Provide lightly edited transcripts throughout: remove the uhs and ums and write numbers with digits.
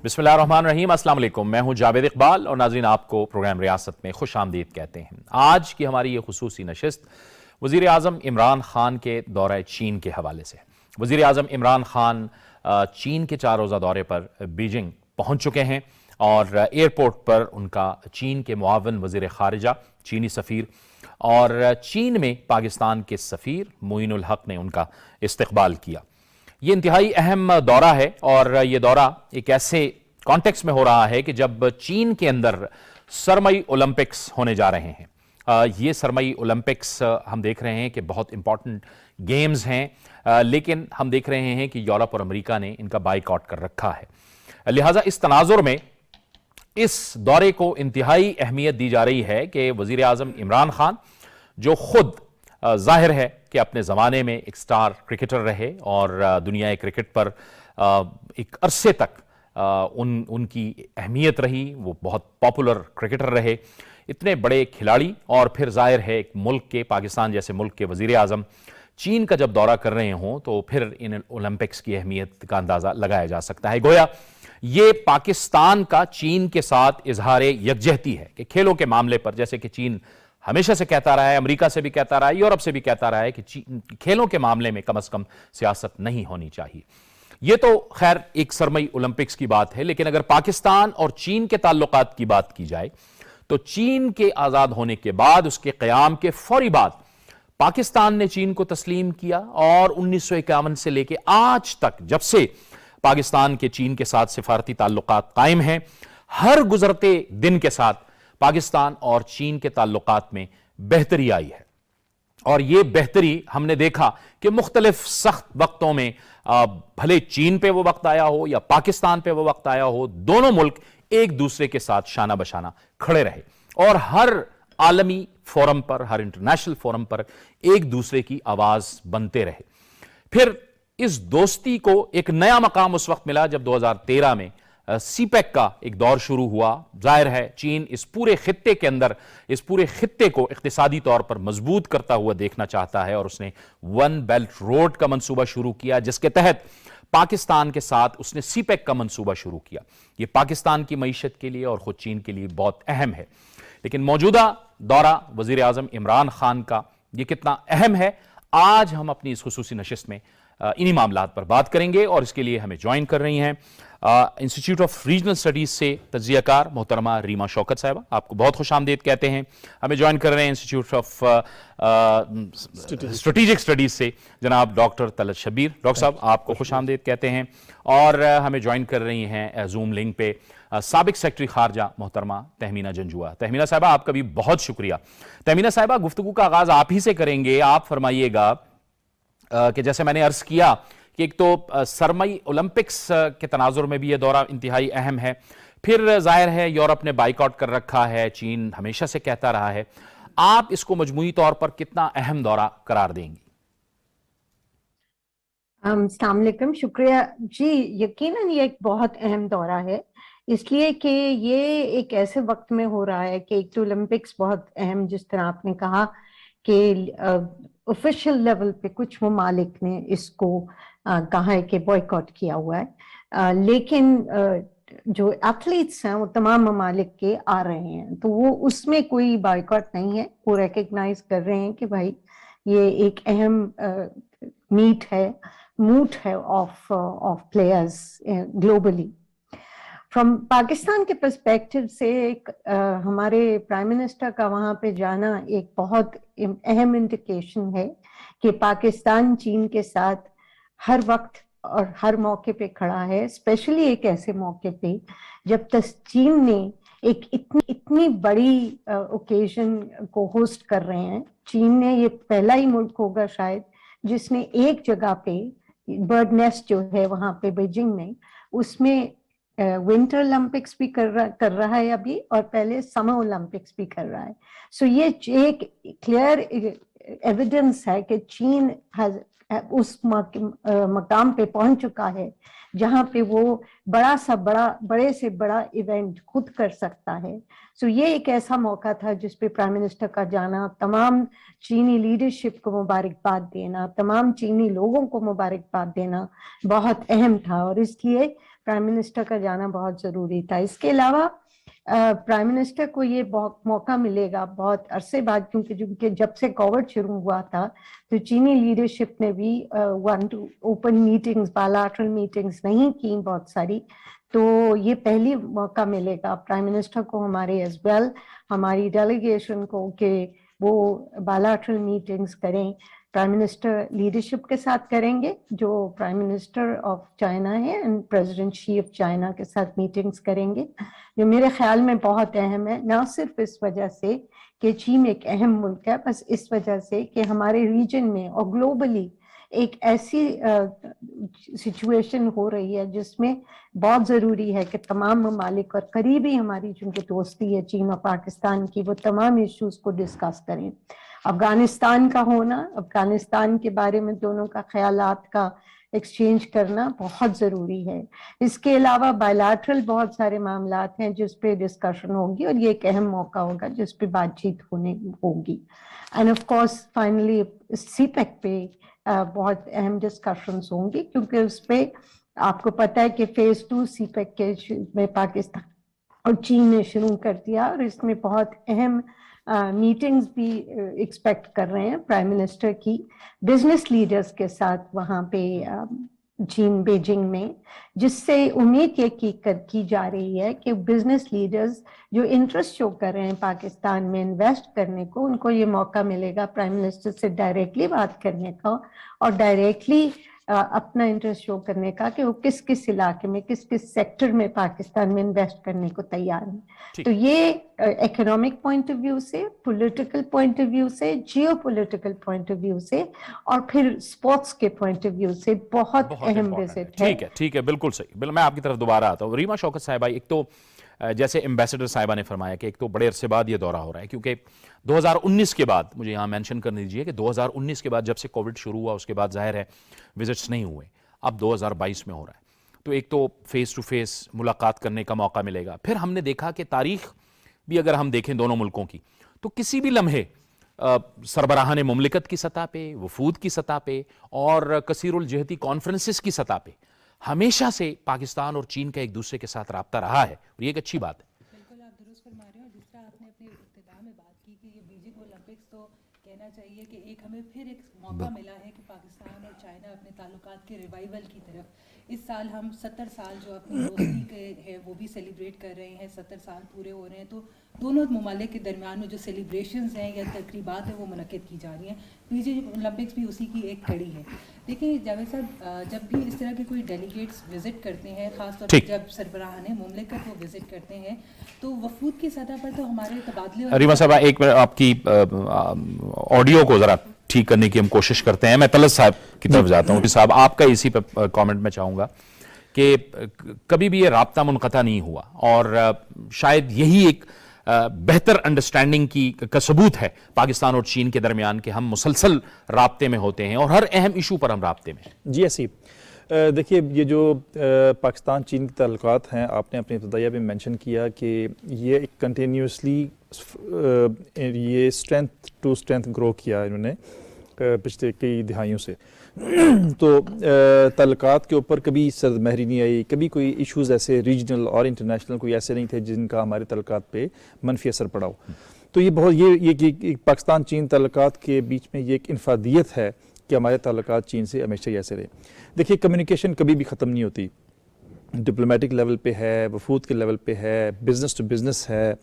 بسم اللہ الرحمن الرحیم۔ السلام علیکم، میں ہوں جاوید اقبال اور ناظرین آپ کو پروگرام ریاست میں خوش آمدید کہتے ہیں۔ آج کی ہماری یہ خصوصی نشست وزیر اعظم عمران خان کے دورہ چین کے حوالے سے۔ وزیر اعظم عمران خان چین کے 4 روزہ دورے پر بیجنگ پہنچ چکے ہیں اور ایئرپورٹ پر ان کا چین کے معاون وزیر خارجہ، چینی سفیر اور چین میں پاکستان کے سفیر معین الحق نے ان کا استقبال کیا۔ یہ انتہائی اہم دورہ ہے اور یہ دورہ ایک ایسے کانٹیکس میں ہو رہا ہے کہ جب چین کے اندر سرمئی اولمپکس ہونے جا رہے ہیں۔ یہ سرمئی اولمپکس ہم دیکھ رہے ہیں کہ بہت امپورٹنٹ گیمز ہیں، لیکن ہم دیکھ رہے ہیں کہ یورپ اور امریکہ نے ان کا بائیکاٹ کر رکھا ہے۔ لہٰذا اس تناظر میں اس دورے کو انتہائی اہمیت دی جا رہی ہے کہ وزیر اعظم عمران خان جو خود ظاہر ہے کہ اپنے زمانے میں ایک سٹار کرکٹر رہے اور دنیا کرکٹ پر ایک عرصے تک ان کی اہمیت رہی، وہ بہت پاپولر کرکٹر رہے، اتنے بڑے کھلاڑی، اور پھر ظاہر ہے ایک ملک کے، پاکستان جیسے ملک کے وزیر اعظم چین کا جب دورہ کر رہے ہوں تو پھر ان اولمپکس کی اہمیت کا اندازہ لگایا جا سکتا ہے۔ گویا یہ پاکستان کا چین کے ساتھ اظہار یکجہتی ہے کہ کھیلوں کے معاملے پر، جیسے کہ چین ہمیشہ سے کہتا رہا ہے، امریکہ سے بھی کہتا رہا ہے، یورپ سے بھی کہتا رہا ہے کہ کھیلوں کے معاملے میں کم از کم سیاست نہیں ہونی چاہیے۔ یہ تو خیر ایک سرمئی اولمپکس کی بات ہے، لیکن اگر پاکستان اور چین کے تعلقات کی بات کی جائے تو چین کے آزاد ہونے کے بعد، اس کے قیام کے فوری بعد پاکستان نے چین کو تسلیم کیا اور 1951 سے لے کے آج تک، جب سے پاکستان کے چین کے ساتھ سفارتی تعلقات قائم ہیں، ہر گزرتے دن کے ساتھ پاکستان اور چین کے تعلقات میں بہتری آئی ہے۔ اور یہ بہتری ہم نے دیکھا کہ مختلف سخت وقتوں میں، بھلے چین پہ وہ وقت آیا ہو یا پاکستان پہ وہ وقت آیا ہو، دونوں ملک ایک دوسرے کے ساتھ شانہ بشانہ کھڑے رہے اور ہر عالمی فورم پر، ہر انٹرنیشنل فورم پر ایک دوسرے کی آواز بنتے رہے۔ پھر اس دوستی کو ایک نیا مقام اس وقت ملا جب 2013 میں سی پیک کا ایک دور شروع ہوا۔ ظاہر ہے چین اس پورے خطے کے اندر، اس پورے خطے کو اقتصادی طور پر مضبوط کرتا ہوا دیکھنا چاہتا ہے، اور اس نے ون بیلٹ روڈ کا منصوبہ شروع کیا، جس کے تحت پاکستان کے ساتھ اس نے سی پیک کا منصوبہ شروع کیا۔ یہ پاکستان کی معیشت کے لیے اور خود چین کے لیے بہت اہم ہے۔ لیکن موجودہ دورہ وزیر اعظم عمران خان کا یہ کتنا اہم ہے، آج ہم اپنی اس خصوصی نشست میں انہی معاملات پر بات کریں گے، اور اس کے لیے ہمیں جوائن کر رہی ہیں انسٹیٹیوٹ آف ریجنل سٹڈیز سے تجزیہ کار محترمہ ریما شوکت صاحبہ، آپ کو بہت خوش آمدید کہتے ہیں۔ ہمیں جوائن کر رہے ہیں انسٹیٹیوٹ آف اسٹریٹجک سٹڈیز سے جناب ڈاکٹر طلعت شبیر، ڈاکٹر صاحب آپ کو خوش آمدید کہتے ہیں۔ اور ہمیں جوائن کر رہی ہیں زوم لنک پہ سابق سیکرٹری خارجہ محترمہ تہمینہ جنجوعہ۔ تہمینہ صاحبہ آپ کا بھی بہت شکریہ۔ تہمینہ صاحبہ، گفتگو کا آغاز آپ ہی سے کریں گے۔ آپ فرمائیے گا کہ جیسے میں نے عرض کیا کہ ایک تو سرمئی اولمپکس کے تناظر میں بھی یہ دورہ انتہائی اہم ہے، پھر ظاہر ہے یورپ نے بائیکاٹ کر رکھا ہے، چین ہمیشہ سے کہتا رہا ہے، آپ اس کو مجموعی طور پر کتنا اہم دورہ قرار دیں گی؟ السلام علیکم، شکریہ جی۔ یقیناً یہ ایک بہت اہم دورہ ہے، اس لیے کہ یہ ایک ایسے وقت میں ہو رہا ہے کہ ایک تو اولمپکس بہت اہم، جس طرح آپ نے کہا کہ آفیشیل لیول پہ کچھ ممالک نے اس کو کہا ہے کہ بوائیکاٹ کیا ہوا ہے، لیکن جو ایتھلیٹس ہیں وہ تمام ممالک کے آ رہے ہیں، تو وہ اس میں کوئی بائیکاٹ نہیں ہے، وہ ریکگنائز کر رہے ہیں کہ بھائی یہ ایک اہم موٹ ہے of players globally. From Pakistan کے پرسپیکٹو سے ہمارے پرائم منسٹر کا وہاں پہ جانا ایک بہت اہم انڈیکیشن ہے کہ پاکستان چین کے ساتھ ہر وقت اور ہر موقع پہ کھڑا ہے، اسپیشلی ایک ایسے موقع پہ جب چین نے ایک اتنی بڑی اوکیزن کو ہوسٹ کر رہے ہیں۔ چین نے یہ پہلا ہی ملک ہوگا شاید جس نے ایک جگہ پہ برڈ نیسٹ جو ہے وہاں پہ بیجنگ میں، اس میں ونٹر اولمپکس بھی کر رہا ہے ابھی، اور پہلے سمر اولمپکس بھی کر رہا ہے۔ سو یہ ایک کلیئر ایویڈنس ہے کہ چین اس مقام پہ پہنچ چکا ہے جہاں پہ وہ بڑے سے بڑا ایونٹ خود کر سکتا ہے۔ سو یہ ایک ایسا موقع تھا جس پہ پرائم منسٹر کا جانا، تمام چینی لیڈرشپ کو مبارکباد دینا، تمام چینی لوگوں کو مبارکباد دینا بہت اہم تھا، اور اس لیے प्राइम मिनिस्टर का जाना बहुत जरूरी था। इसके अलावा प्राइम मिनिस्टर को ये बहुत मौका मिलेगा बहुत अरसे बाद, क्योंकि जब से कोविड शुरू हुआ था तो चीनी लीडरशिप ने भी one two open meetings, bilateral meetings नहीं की बहुत सारी, तो ये पहली मौका मिलेगा प्राइम मिनिस्टर को हमारे एज वेल, हमारी डेलीगेशन को, कि वो बायलैटरल मीटिंग्स करें। प्राइम मिनिस्टर लीडरशिप के साथ करेंगे जो प्राइम मिनिस्टर ऑफ चाइना है, and president Xi of China के साथ मीटिंग्स करेंगे, जो मेरे ख्याल में बहुत अहम है, ना सिर्फ इस वजह से कि चीन एक अहम मुल्क है, बस इस वजह से कि हमारे रीजन में और ग्लोबली एक ऐसी सिचुएशन हो रही है जिसमें बहुत ज़रूरी है कि तमाम ममालिक और करीबी हमारी चूँकि दोस्ती है चीन और पाकिस्तान की, वो तमाम इश्यूज को डिस्कस करें। अफगानिस्तान का होना, अफगानिस्तान के बारे में दोनों का ख्यालात का एक्सचेंज करना बहुत ज़रूरी है। इसके अलावा बायलैटरल बहुत सारे मामलात हैं जिस पे डिस्कशन होगी, और ये एक अहम मौका होगा जिस पे बातचीत होगी। End of course finally CPEC पे बहुत अहम डिस्कशंस होंगी, क्योंकि उस पे आपको पता है कि फेज 2 सीपेक के में पाकिस्तान और चीन ने शुरू कर दिया, और इसमें बहुत अहम मीटिंग्स भी एक्सपेक्ट कर रहे हैं प्राइम मिनिस्टर की बिजनेस लीडर्स के साथ वहाँ पे चीन बीजिंग में, जिससे उम्मीद ये की जा रही है कि बिजनेस लीडर्स जो इंटरेस्ट शो कर रहे हैं पाकिस्तान में इन्वेस्ट करने को, उनको ये मौका मिलेगा प्राइम मिनिस्टर से डायरेक्टली बात करने का और डायरेक्टली अपना इंटरेस्ट शो करने का कि वो किस किस इलाके में, किस किस सेक्टर में पाकिस्तान में इन्वेस्ट करने को तैयार हैं। तो ये इकोनॉमिक पॉइंट ऑफ व्यू से, पॉलिटिकल पॉइंट ऑफ व्यू से, जियोपॉलिटिकल पॉइंट ऑफ व्यू से, और फिर स्पोर्ट्स के पॉइंट ऑफ व्यू से बहुत अहम विजिट है। ठीक है, बिल्कुल सही। मैं आपकी तरफ दोबारा आता हूँ। रीमा शौकत साहिबा, एक तो जैसे एम्बेसडर साहिबा ने फरमाया कि एक तो बड़े अरसे बाद ये दौरा हो रहा है, क्योंकि 2019 के बाद, मुझे यहाँ मेंशन करने दीजिए कि 2019 के बाद जब से कोविड शुरू हुआ उसके बाद जाहिर है विजिट्स नहीं हुए, अब 2022 में हो रहा है, तो एक तो फेस टू फेस मुलाकात करने का मौका मिलेगा। फिर हमने देखा कि तारीख भी अगर हम देखें दोनों मुल्कों की, तो किसी भी लम्हे सरबराहान मुमलिकत की सतह पे, वफूद की सतह पे और कसीरुल जहती कॉन्फ्रेंसेस की सतह पे हमेशा से पाकिस्तान और चीन का एक दूसरे के साथ राब्ता रहा है, और ये एक अच्छी बात है। बिल्कुल आप दुरुस्त फरमा रहे हो। जिस तरह आपने अपने इब्तिदा में बात की कि ये बीजिंग ओलंपिक्स, तो कहना चाहिए कि एक हमें फिर एक मौका मिला है कि पाकिस्तान और चाइना अपने ताल्लुकात के रिवाइवल की तरफ, इस साल हम 70 साल जो अपनी दोस्ती के है वो भी सेलिब्रेट कर रहे हैं, 70 साल पूरे हो रहे हैं, तो दोनों ममालिक के दरमियान में जो सेलिब्रेशंस हैं या तकरीबात हैं वो मुनक्किद की जा रही हैं। बीजिंग ओलंपिक्स भी उसी की एक कड़ी है। देखिए जावेद साहब, जब भी इस तरह के कोई डेलीगेट्स विजिट करते हैं, ख़ासतौर पर जब सरबराहान मुमलिकत वो विजिट करते हैं, तो वफूद की सतह पर तो हमारे तबादले। रीमा साहब, एक मिनट, आपकी ऑडियो को ज़रा ठीक करने की हम कोशिश करते हैं। मैं तलत साहब की तरफ जाता हूँ। साहब, आपका इसी पर कमेंट में चाहूँगा कि कभी भी ये राब्ता मुनक़ता नहीं हुआ, और शायद यही एक बेहतर अंडरस्टैंडिंग का सबूत है पाकिस्तान और चीन के दरमियान कि हम मुसलसल राब्ते में होते हैं और हर अहम इशू पर हम राब्ते में। जी ऐसी देखिए, ये जो पाकिस्तान चीन के ताल्लुकात हैं, आपने अपने इब्तिदाइया में मेंशन किया कि ये एक कंटिन्यूसली ये स्ट्रेंथ टू स्ट्रेंथ ग्रो किया इन्होंने पिछले कई दिहाइयों से। तो ताल्लुकात के ऊपर कभी सरदमहरी नहीं आई, कभी कोई इश्यूज़ ऐसे रीजनल और इंटरनेशनल कोई ऐसे नहीं थे जिनका हमारे ताल्लुकात पे मनफी असर पड़ा हो। तो ये बहुत ये पाकिस्तान चीन ताल्लुकात के बीच में ये एक इनफादियत है कि हमारे ताल्लुकात चीन से हमेशा ही ऐसे रहे। देखिए, कम्युनिकेशन कभी भी ख़त्म नहीं होती, डिप्लोमेटिक लेवल पे है, वफूद के लेवल पे है, बिज़नेस टू बिज़नेस है,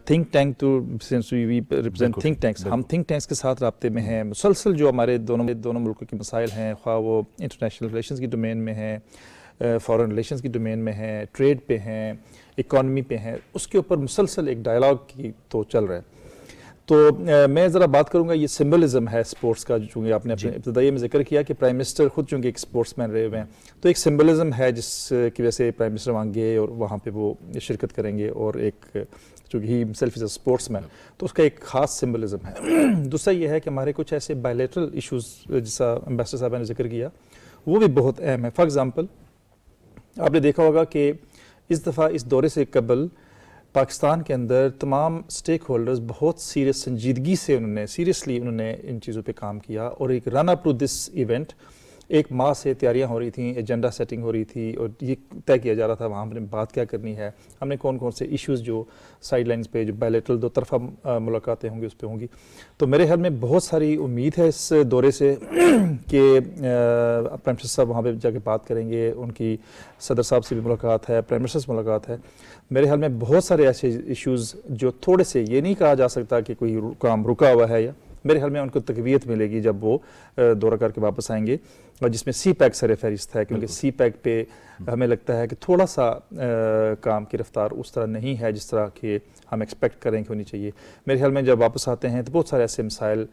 think tank too, since we represent think tanks, हम थिंक टैंक्स के साथ राब्ते में हैं मुसलसल। जो हमारे दोनों मुल्कों के मसाइल हैं, ख्वाह वो इंटरनेशनल रिलेशंस की डोमेन में है, फॉरेन रिलेशंस की डोमेन में है, ट्रेड पे हैं, इकॉनमी पे हैं, उसके ऊपर मुसलसल एक डायलॉग की तो चल रहा है। तो मैं ज़रा बात करूँगा, ये सिम्बलिज़म है स्पोर्ट्स का, चूँकि आपने अपने इब्तिदाई में जिक्र किया कि प्राइम मिनिस्टर खुद चूँकि एक स्पोर्ट्समैन रहे हुए हैं, तो एक सिम्बलिज़म है जिसकी वजह से प्राइम मिनिस्टर वहाँ गए और वहाँ पे वो शिरकत करेंगे, और एक चूँकि he himself is a sportsman, तो उसका एक ख़ास सिम्बलिज़म है। दूसरा ये है कि हमारे कुछ ऐसे बायलैटरल इशूज़ जैसा एम्बेसडर साहब ने जिक्र किया, वो भी बहुत अहम है। फॉर एग्ज़ाम्पल, आपने देखा होगा कि इस दफ़ा इस दौरे से कबल पाकिस्तान के अंदर तमाम स्टेक होल्डर्स बहुत संजीदगी से सीरियसली उन्होंने इन चीज़ों पे काम किया, और एक run up to this event ایک ماہ سے تیاریاں ہو رہی تھیں, ایجنڈا سیٹنگ ہو رہی تھی, اور یہ طے کیا جا رہا تھا وہاں ہم نے بات کیا کرنی ہے, ہم نے کون کون سے ایشوز جو سائڈ لائنز پہ جو بائلیٹرل دو طرفہ ملاقاتیں ہوں گی اس پہ ہوں گی. تو میرے خیال میں بہت ساری امید ہے اس دورے سے کہ پرائم منسٹر صاحب وہاں پہ جا کے بات کریں گے, ان کی صدر صاحب سے بھی ملاقات ہے, پرائم منسٹر سے ملاقات ہے. میرے خیال میں بہت سارے ایسے ایشوز جو تھوڑے سے, یہ نہیں کہا جا سکتا کہ کوئی کام رکا ہوا ہے, یا میرے خیال میں ان کو تقویت ملے گی جب وہ دورہ کر کے واپس آئیں گے, اور جس میں سی پیک سر فہرست ہے, کیونکہ سی پیک پہ ہمیں لگتا ہے کہ تھوڑا سا کام کی رفتار اس طرح نہیں ہے جس طرح کہ ہم ایکسپیکٹ کریں کہ ہونی چاہیے. میرے خیال میں جب واپس آتے ہیں تو بہت سارے ایسے مسائل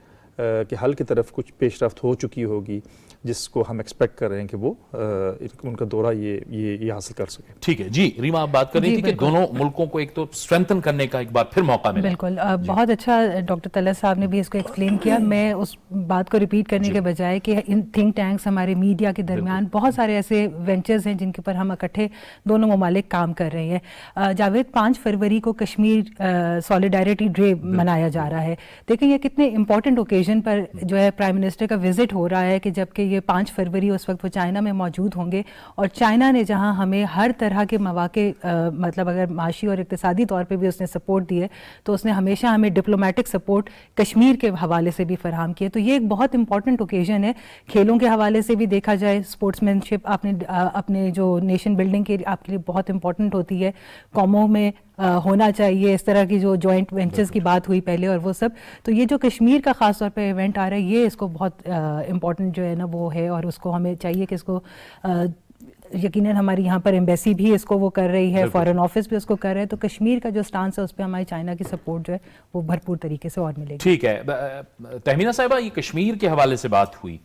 کے حل کی طرف کچھ پیش رفت ہو چکی ہوگی جس کو ہم ایکسپیکٹ کر رہے ہیں کہ وہ ان کا دورہ یہ حاصل کر سکے. ٹھیک ہے جی, ریما آپ بات کر رہی تھی کہ دونوں ملکوں کو ایک تو اسٹرینتھن کرنے کا ایک بار پھر موقع ملا. بالکل, بہت اچھا ڈاکٹر طلعت صاحب نے بھی اس کو ایکسپلین کیا. میں اس بات کو ریپیٹ کرنے کے بجائے کہ ان تھنک ٹینکس ہمارے میڈیا کے درمیان بہت سارے ایسے وینچرز ہیں جن کے پر ہم اکٹھے دونوں ممالک کام کر رہے ہیں. جاوید, 5 فروری کو کشمیر سالیڈیرٹی ڈے منایا جا رہا ہے. دیکھیں یہ کتنے امپورٹنٹ اوکیزن پر جو ہے پرائم منسٹر کا وزٹ ہو رہا ہے, کہ جبکہ یہ 5 فروری اس وقت وہ چائنا میں موجود ہوں گے, اور چائنا نے جہاں ہمیں ہر طرح کے مواقع مطلب اگر معاشی اور اقتصادی طور پہ بھی اس نے سپورٹ دی ہے, تو اس نے ہمیشہ ہمیں ڈپلومیٹک سپورٹ کشمیر کے حوالے سے بھی فراہم کیا. تو یہ ایک بہت امپورٹنٹ اوکیزن ہے. کھیلوں کے حوالے سے بھی دیکھا جائے, اسپورٹس مین شپ اپنے جو نیشن بلڈنگ کے آپ کے لیے بہت امپورٹنٹ ہوتی ہے, قوموں میں ہونا چاہیے اس طرح کی جو جوائنٹ وینچرز کی بات ہوئی پہلے اور وہ سب. تو یہ جو کشمیر کا خاص طور پہ ایونٹ آ رہا ہے, یہ اس کو بہت امپورٹنٹ جو ہے نا وہ ہے, اور اس کو ہمیں چاہیے کہ اس کو یقیناً ہماری یہاں پر ایمبیسی بھی اس کو وہ کر رہی ہے, فارن آفس بھی اس کو کر رہے ہیں. تو کشمیر کا جو سٹانس ہے اس پہ ہماری چائنا کی سپورٹ جو ہے وہ بھرپور طریقے سے اور ملے گی. ٹھیک ہے تہمینہ صاحبہ, یہ کشمیر کے حوالے سے بات ہوئی.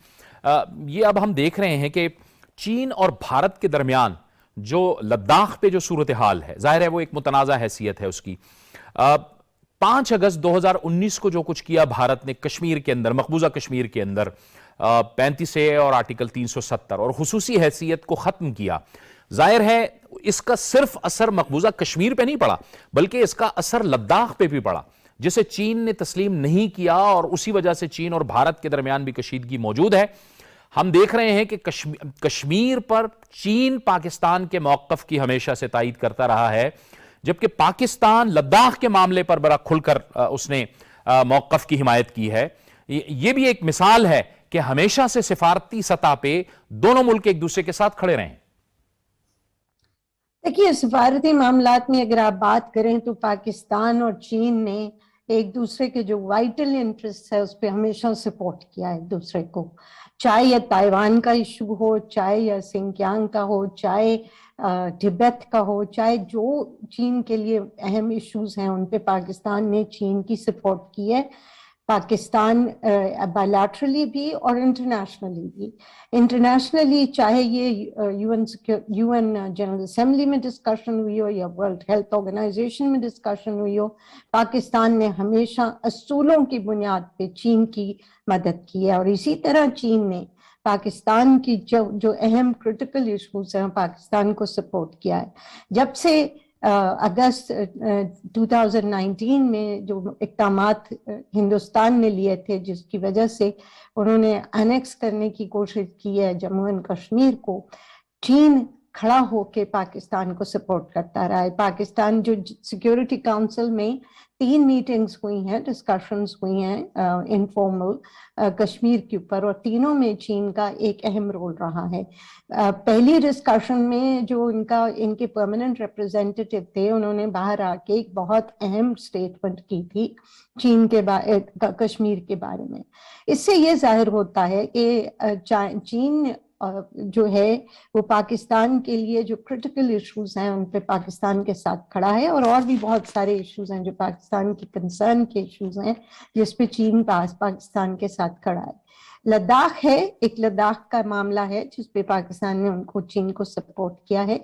یہ اب ہم دیکھ رہے ہیں کہ چین اور بھارت کے درمیان جو لداخ پہ جو صورتحال ہے, ظاہر ہے وہ ایک متنازع حیثیت ہے اس کی. 5 اگست 2019 کو جو کچھ کیا بھارت نے کشمیر کے اندر, مقبوضہ کشمیر کے اندر 35A اور آرٹیکل 370 اور خصوصی حیثیت کو ختم کیا, ظاہر ہے اس کا صرف اثر مقبوضہ کشمیر پہ نہیں پڑا, بلکہ اس کا اثر لداخ پہ بھی پڑا, جسے چین نے تسلیم نہیں کیا, اور اسی وجہ سے چین اور بھارت کے درمیان بھی کشیدگی موجود ہے. ہم دیکھ رہے ہیں کہ کشمیر پر چین پاکستان کے موقف کی ہمیشہ سے تائید کرتا رہا ہے, جبکہ پاکستان لداخ کے معاملے پر بڑا کھل کر اس نے موقف کی حمایت کی ہے. یہ بھی ایک مثال ہے کہ ہمیشہ سے سفارتی سطح پہ دونوں ملک ایک دوسرے کے ساتھ کھڑے رہے ہیں. دیکھیے, سفارتی معاملات میں اگر آپ بات کریں تو پاکستان اور چین نے ایک دوسرے کے جو وائٹل انٹرسٹ ہے اس پہ ہمیشہ سپورٹ کیا ہے ایک دوسرے کو, چاہے یہ تائیوان کا ایشو ہو, چاہے یہ سنکیانگ کا ہو, چاہے ٹبت کا ہو, چاہے جو چین کے لیے اہم ایشوز ہیں ان پہ پاکستان نے چین کی سپورٹ کی ہے. پاکستان بائیلیٹرلی بھی اور انٹرنیشنلی بھی. انٹرنیشنلی چاہے یہ یو این جنرل اسمبلی میں ڈسکشن ہوئی ہو یا ورلڈ ہیلتھ آرگنائزیشن میں ڈسکشن ہوئی ہو, پاکستان نے ہمیشہ اصولوں کی بنیاد پہ چین کی مدد کی ہے. اور اسی طرح چین نے پاکستان کی جو اہم کرٹیکل ایشوز ہیں پاکستان کو سپورٹ کیا ہے. جب سے اگست 2019 میں جو اقدامات ہندوستان نے لیے تھے جس کی وجہ سے انہوں نے انیکس کرنے کی کوشش کی ہے جموں اینڈ کشمیر کو, چین کھڑا ہو کے پاکستان کو سپورٹ کرتا رہا ہے. پاکستان جو سیکیورٹی کاؤنسل میں 3 میٹنگز ہوئی ہیں, ڈسکشنز ہوئی ہیں انفارمل کشمیر کے اوپر, اور تینوں میں چین کا ایک اہم رول رہا ہے. پہلی ڈسکشن میں جو ان کے پرماننٹ ریپرزینٹیٹیو تھے انہوں نے باہر آ کے ایک بہت اہم سٹیٹمنٹ کی تھی چین کے کشمیر کے بارے میں. اس سے یہ ظاہر ہوتا ہے کہ چین جو ہے وہ پاکستان کے لیے جو کرٹیکل ایشوز ہیں ان پہ پاکستان کے ساتھ کھڑا ہے, اور بھی بہت سارے ایشوز ہیں جو پاکستان کی کنسرن کے ایشوز ہیں جس پہ چین پاکستان کے ساتھ کھڑا ہے. لداخ ہے, ایک لداخ کا معاملہ ہے جس پہ پاکستان نے چین کو سپورٹ کیا ہے,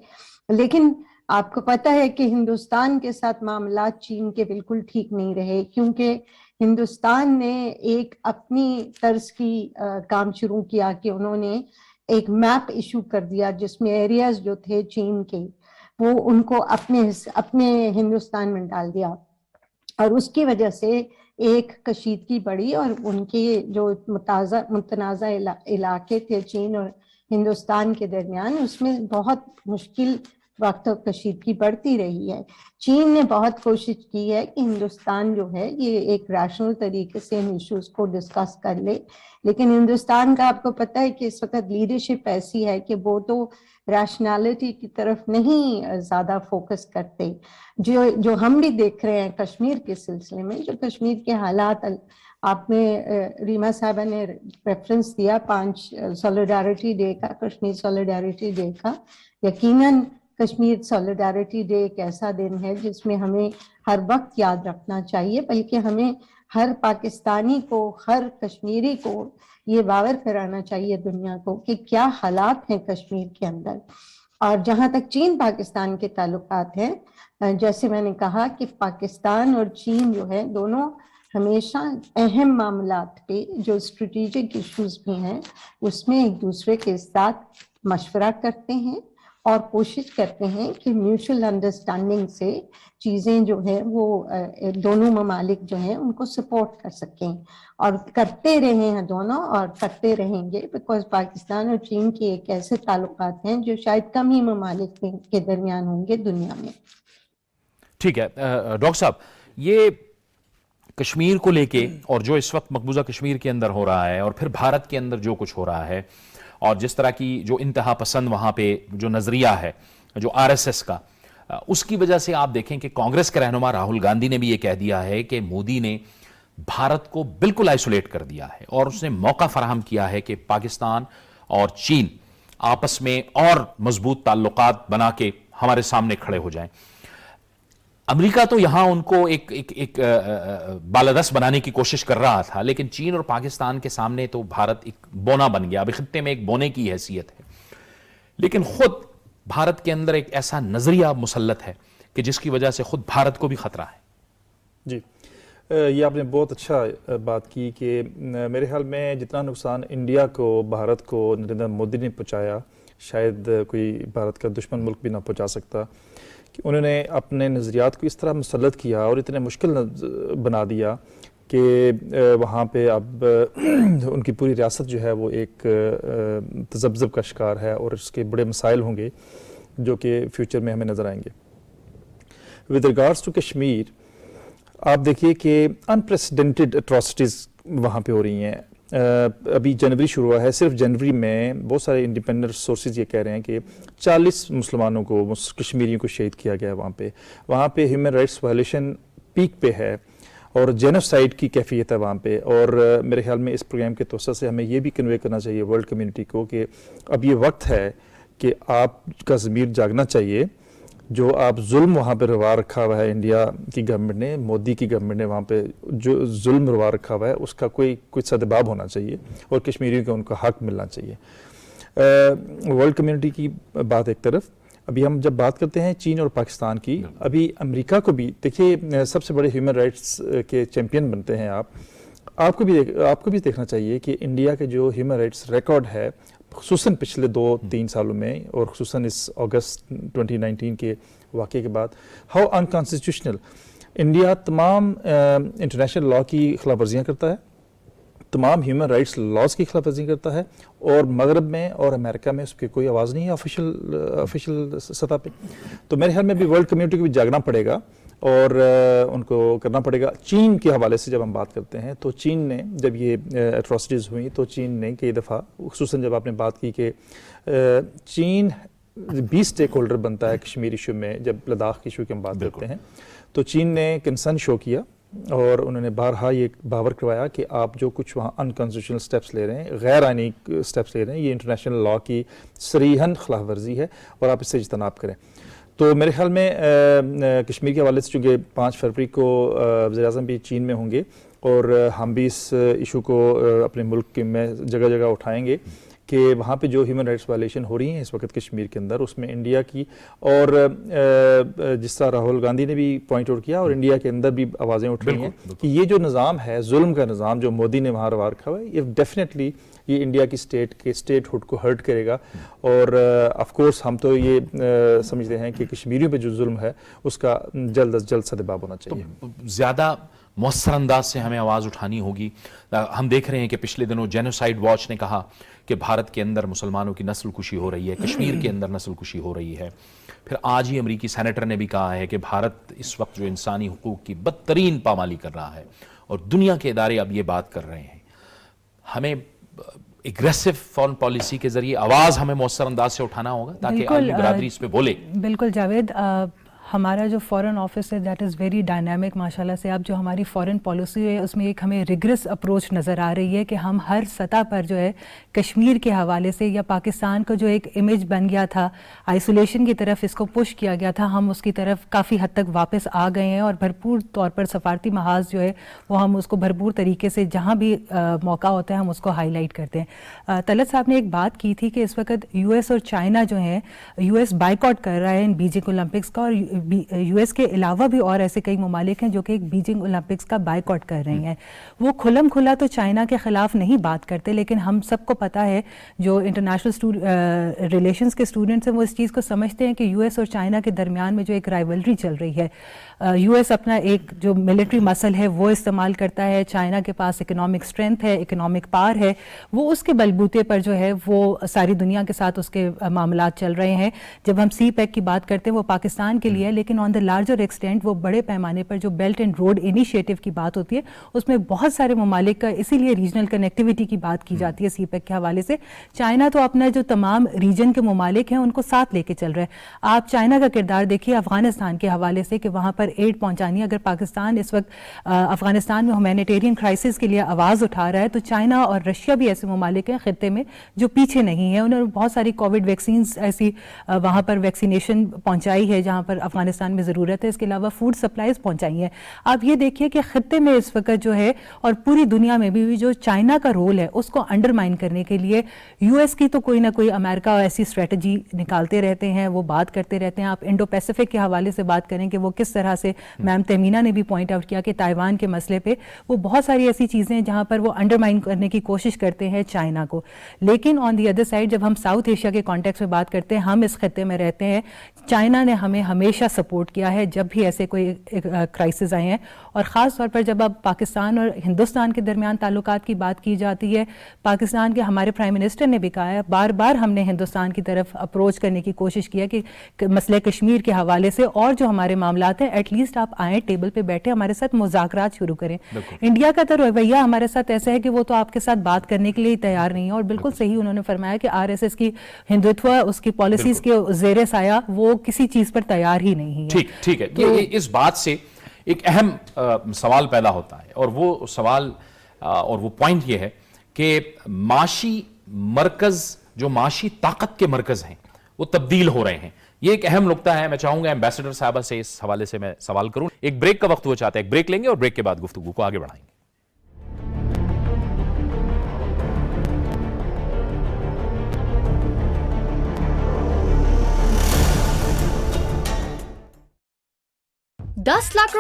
لیکن آپ کو پتہ ہے کہ ہندوستان کے ساتھ معاملات چین کے بالکل ٹھیک نہیں رہے, کیونکہ ہندوستان نے ایک اپنی طرز کی کام شروع کیا کہ انہوں نے ایک میپ ایشو کر دیا جس میں ایریاز جو تھے چین کے وہ ان کو اپنے ہندوستان میں ڈال دیا, اور اس کی وجہ سے ایک کشیدگی بڑھی اور ان کے جو متنازع علاقے تھے چین اور ہندوستان کے درمیان، اس میں بہت مشکل وقت اور کشیدگی بڑھتی رہی ہے۔ چین نے بہت کوشش کی ہے کہ ہندوستان جو ہے یہ ایک ریشنل طریقے سے ان ایشوز کو ڈسکس کر لے، لیکن ہندوستان کا آپ کو پتہ ہے کہ اس وقت لیڈرشپ ایسی ہے کہ وہ تو ریشنالٹی کی طرف نہیں زیادہ فوکس کرتے۔ جو ہم بھی دیکھ رہے ہیں کشمیر کے سلسلے میں، جو کشمیر کے حالات، آپ نے ریما صاحبہ نے ریفرنس دیا 5 سولیڈارٹی ڈے کا، کشمیر سولیڈارٹی ڈے کا، یقیناً کشمیر سولیڈارٹی ڈے ایک ایسا دن ہے جس میں ہمیں ہر وقت یاد رکھنا چاہیے، بلکہ ہمیں ہر پاکستانی کو، ہر کشمیری کو یہ باور کرانا چاہیے دنیا کو کہ کیا حالات ہیں کشمیر کے اندر۔ اور جہاں تک چین پاکستان کے تعلقات ہیں، جیسے میں نے کہا کہ پاکستان اور چین جو ہے دونوں ہمیشہ اہم معاملات پہ جو اسٹریٹجک ایشوز بھی ہیں اس میں ایک دوسرے کے ساتھ مشورہ کرتے ہیں اور کوشش کرتے ہیں کہ میوچل انڈرسٹینڈنگ سے چیزیں جو ہیں وہ دونوں ممالک جو ہیں ان کو سپورٹ کر سکیں، اور کرتے رہے ہیں دونوں اور کرتے رہیں گے، بیکاز پاکستان اور چین کے ایک ایسے تعلقات ہیں جو شاید کم ہی ممالک کے درمیان ہوں گے دنیا میں۔ ٹھیک ہے ڈاکٹر صاحب، یہ کشمیر کو لے کے اور جو اس وقت مقبوضہ کشمیر کے اندر ہو رہا ہے اور پھر بھارت کے اندر جو کچھ ہو رہا ہے اور جس طرح کی جو انتہا پسند وہاں پہ جو نظریہ ہے جو RSS کا، اس کی وجہ سے آپ دیکھیں کہ کانگریس کے رہنما راہل گاندھی نے بھی یہ کہہ دیا ہے کہ مودی نے بھارت کو بالکل آئسولیٹ کر دیا ہے اور اس نے موقع فراہم کیا ہے کہ پاکستان اور چین آپس میں اور مضبوط تعلقات بنا کے ہمارے سامنے کھڑے ہو جائیں۔ امریکہ تو یہاں ان کو ایک بالادست بنانے کی کوشش کر رہا تھا، لیکن چین اور پاکستان کے سامنے تو بھارت ایک بونا بن گیا، ابھی خطے میں ایک بونے کی حیثیت ہے، لیکن خود بھارت کے اندر ایک ایسا نظریہ مسلط ہے کہ جس کی وجہ سے خود بھارت کو بھی خطرہ ہے۔ جی، یہ آپ نے بہت اچھا بات کی کہ میرے خیال میں جتنا نقصان انڈیا کو، بھارت کو نریندر مودی نے پہنچایا، شاید کوئی بھارت کا دشمن ملک بھی نہ پہنچا سکتا، کہ انہوں نے اپنے نظریات کو اس طرح مسلط کیا اور اتنے مشکل بنا دیا کہ وہاں پہ اب ان کی پوری ریاست جو ہے وہ ایک تذبذب کا شکار ہے اور اس کے بڑے مسائل ہوں گے جو کہ فیوچر میں ہمیں نظر آئیں گے۔ ود ریگارڈس ٹو کشمیر، آپ دیکھیے کہ انپریسیڈنٹڈ اٹراسٹیز وہاں پہ ہو رہی ہیں۔ ابھی جنوری شروع ہوا ہے، صرف جنوری میں بہت سارے انڈیپینڈنٹ سورسز یہ کہہ رہے ہیں کہ 40 مسلمانوں کو، کشمیریوں کو شہید کیا گیا ہے وہاں پہ ہیومن رائٹس وائلیشن پیک پہ ہے اور جینوسائیڈ کی کیفیت ہے وہاں پہ۔ اور میرے خیال میں اس پروگرام کے توسط سے ہمیں یہ بھی کنوے کرنا چاہیے ورلڈ کمیونٹی کو کہ اب یہ وقت ہے کہ آپ کا ضمیر جاگنا چاہیے۔ جو آپ ظلم وہاں پہ روا رکھا ہوا ہے انڈیا کی گورنمنٹ نے، مودی کی گورنمنٹ نے وہاں پہ جو ظلم روا رکھا ہوا ہے اس کا کوئی سدباب ہونا چاہیے اور کشمیریوں کو ان کا حق ملنا چاہیے۔ ورلڈ کمیونٹی کی بات ایک طرف، ابھی ہم جب بات کرتے ہیں چین اور پاکستان کی، ابھی امریکہ کو بھی دیکھیے سب سے بڑے ہیومن رائٹس کے چیمپئن بنتے ہیں آپ کو بھی دیکھنا چاہیے کہ انڈیا کے جو ہیومن رائٹس ریکارڈ ہے، خصوصاً پچھلے 2-3 سالوں میں اور خصوصاً اس اگست 2019 کے واقعے کے بعد، ہاؤ انکانسٹیٹیوشنل انڈیا تمام انٹرنیشنل لا کی خلاف ورزیاں کرتا ہے، تمام ہیومن رائٹس لاز کی خلاف ورزی کرتا ہے، اور مغرب میں اور امریکہ میں اس کی کوئی آواز نہیں ہے آفیشیل سطح پہ۔ تو میرے خیال میں بھی ورلڈ کمیونٹی کو بھی جاگنا پڑے گا اور ان کو کرنا پڑے گا۔ چین کے حوالے سے جب ہم بات کرتے ہیں تو چین نے جب یہ اٹراسٹیز ہوئیں تو چین نے کئی دفعہ، خصوصاً جب آپ نے بات کی کہ چین بھی اسٹیک ہولڈر بنتا ہے کشمیر ایشو میں، جب لداخ ایشو کی ہم بات کرتے ہیں تو چین نے کنسرن شو کیا اور انہوں نے بارہا یہ باور کروایا کہ آپ جو کچھ وہاں انکانسٹیٹیوشنل سٹیپس لے رہے ہیں، غیر آئینی سٹیپس لے رہے ہیں، یہ انٹرنیشنل لا کی صریحاً خلاف ورزی ہے اور آپ اس سے اجتناب کریں۔ تو میرے خیال میں کشمیر کے حوالے سے چونکہ 5 فروری کو وزیر اعظم بھی چین میں ہوں گے اور ہم بھی اس ایشو کو اپنے ملک میں جگہ جگہ اٹھائیں گے کہ وہاں پہ جو ہیومن رائٹس وائلیشن ہو رہی ہیں اس وقت کشمیر کے اندر، اس میں انڈیا کی اور جس طرح راہل گاندھی نے بھی پوائنٹ آؤٹ کیا اور انڈیا کے اندر بھی آوازیں اٹھ رہی ہیں کہ یہ جو نظام ہے، ظلم کا نظام جو مودی نے وہاں روا رکھا ہوا ہے، یہ ڈیفینیٹلی یہ انڈیا کی اسٹیٹ ہوڈ کو ہرٹ کرے گا۔ اور آف کورس ہم تو یہ سمجھتے ہیں کہ کشمیریوں پہ جو ظلم ہے اس کا جلد از جلد سدباب ہونا چاہیے۔ زیادہ मौसर अंदाज से हमें आवाज़ उठानी होगी। हम देख रहे हैं कि पिछले दिनों जेनोसाइड वॉच ने कहा कि भारत के अंदर मुसलमानों की नस्ल कुशी हो रही है, कश्मीर के अंदर नस्ल कुशी हो रही है। फिर आज ही अमरीकी सेनेटर ने भी कहा है कि भारत इस वक्त जो इंसानी हुकूक की बदतरीन पामाली कर रहा है और दुनिया के इदारे अब ये बात कर रहे हैं। हमें एग्रेसिव फॉरेन पॉलिसी के जरिए आवाज़ हमें मौसर अंदाज से उठाना होगा ताकि आलमी बरादरी इस पे बोले। बिल्कुल जावेद, हमारा जो फॉरेन ऑफिस है दैट इज़ वेरी डायनामिक माशाल्लाह से। अब जो हमारी फॉरेन पॉलिसी है उसमें एक हमें रिग्रेस अप्रोच नज़र आ रही है कि हम हर सतह पर जो है कश्मीर के हवाले से या पाकिस्तान का जो एक इमेज बन गया था, आइसोलेशन की तरफ इसको पुश किया गया था, हम उसकी तरफ काफ़ी हद तक वापस आ गए हैं और भरपूर तौर पर सफारती महाज जो है वो हम उसको भरपूर तरीके से जहाँ भी मौका होता है हम उसको हाईलाइट करते हैं। तलत साहब ने एक बात की थी कि इस वक्त यूएस और चाइना जो है, यूएस बाइकआउट कर रहा है इन बीजिंग ओलंपिक्स का, और यूएस के अलावा भी और ऐसे कई ममालिक हैं जो कि एक बीजिंग ओलंपिक्स का बाइकआउट कर रही हैं। वो खुलम खुला तो चाइना के खिलाफ नहीं बात करते, लेकिन हम सबको पता है जो इंटरनेशनल रिलेशंस के स्टूडेंट्स हैं वो इस चीज़ को समझते हैं कि यूएस और चाइना के दरमियान में जो एक राइवलरी चल रही है, यूएस अपना एक जो मिलिट्री मसल है वो इस्तेमाल करता है, चाइना के पास इकोनॉमिक स्ट्रेंथ है, इकोनॉमिक पावर है, वो उसके बलबूते पर जो है वो सारी दुनिया के साथ उसके मामलात चल रहे हैं। जब हम सी पैक की बात करते हैं वो पाकिस्तान के लिए है, लेकिन ऑन द लार्जर एक्सटेंट वो बड़े पैमाने पर जो बेल्ट एंड रोड इनिशिएटिव की बात होती है उसमें बहुत सारे ममालिक का, इसीलिए रीजनल कनेक्टिविटी की बात की जाती है सी पैक के हवाले से। चाइना तो अपना जो तमाम रीजन के ममालिक हैं उनको साथ लेके चल रहा है। आप चाइना का किरदार देखिए अफगानिस्तान के हवाले से कि वहाँ पर एड पहुँचानी, अगर पाकिस्तान इस वक्त अफगानिस्तान में ह्यूमैनिटेरियन क्राइसिस के लिए आवाज़ उठा रहा है तो चाइना और रशिया भी ऐसे ममालिक हैं खित्ते में जो पीछे नहीं है। उन्होंने बहुत सारी कोविड वैक्सीन ऐसी वहाँ पर वैक्सीनेशन पहुँचाई है जहाँ पर अफगानिस्तान में ज़रूरत है, इसके अलावा फूड सप्लाईज पहुँचाई हैं। आप ये देखिए कि खित्ते में इस वक्त जो है और पूरी दुनिया में भी जो चाइना का रोल है उसको अंडरमाइन करने के लिए यूएस की तो कोई ना कोई अमेरिका ऐसी स्ट्रेटजी निकालते रहते हैं, वो बात करते रहते हैं। आप इंडो पैसिफिक के हवाले से बात करें कि वो किस तरह से, मैम तहमीना ने भी पॉइंट आउट किया कि ताइवान के मसले पे वो बहुत सारी ऐसी चीज़ें हैं जहाँ पर वो अंडरमाइन करने की कोशिश करते हैं चाइना को। लेकिन ऑन दी अदर साइड जब हम साउथ एशिया के कॉन्टेक्स्ट में बात करते हैं, हम इस खत्ते में रहते हैं, चाइना ने हमें हमेशा सपोर्ट किया है जब भी ऐसे कोई क्राइसिस आए हैं। और ख़ास तौर पर जब अब पाकिस्तान और हिंदुस्तान के दरमियान ताल्लुकात की बात की जाती है, पाकिस्तान के हमारे प्राइम मिनिस्टर ने भी कहा है, बार बार हमने हिंदुस्तान की तरफ अप्रोच करने की कोशिश की है कि मसले कश्मीर के हवाले से और जो हमारे मामलात हैं एटलीस्ट आप आएँ, टेबल पे बैठे हमारे साथ मुज़ाकरात शुरू करें। इंडिया का तो रवैया हमारे साथ ऐसा है कि वो तो आपके साथ बात करने के लिए तैयार नहीं है। और बिल्कुल सही उन्होंने फरमाया कि आरएसएस की हिंदुत्व, उसकी पॉलिसीज के ज़ेरे साया वो किसी चीज़ पर तैयार ही नहीं है। ठीक है। तो इस बात से एक अहम सवाल पैदा होता है और वो सवाल और वो पॉइंट ये है कि माशी मरकज, जो माशी ताकत के मरकज हैं वो तब्दील हो रहे हैं। ये एक अहम नुकता है। मैं चाहूंगा एम्बेसडर साहबा से इस हवाले से मैं सवाल करूं। एक ब्रेक का वक्त वो चाहते हैं, एक ब्रेक लेंगे और ब्रेक के बाद गुफ्तगू को आगे बढ़ाएंगे। ₹10 लाख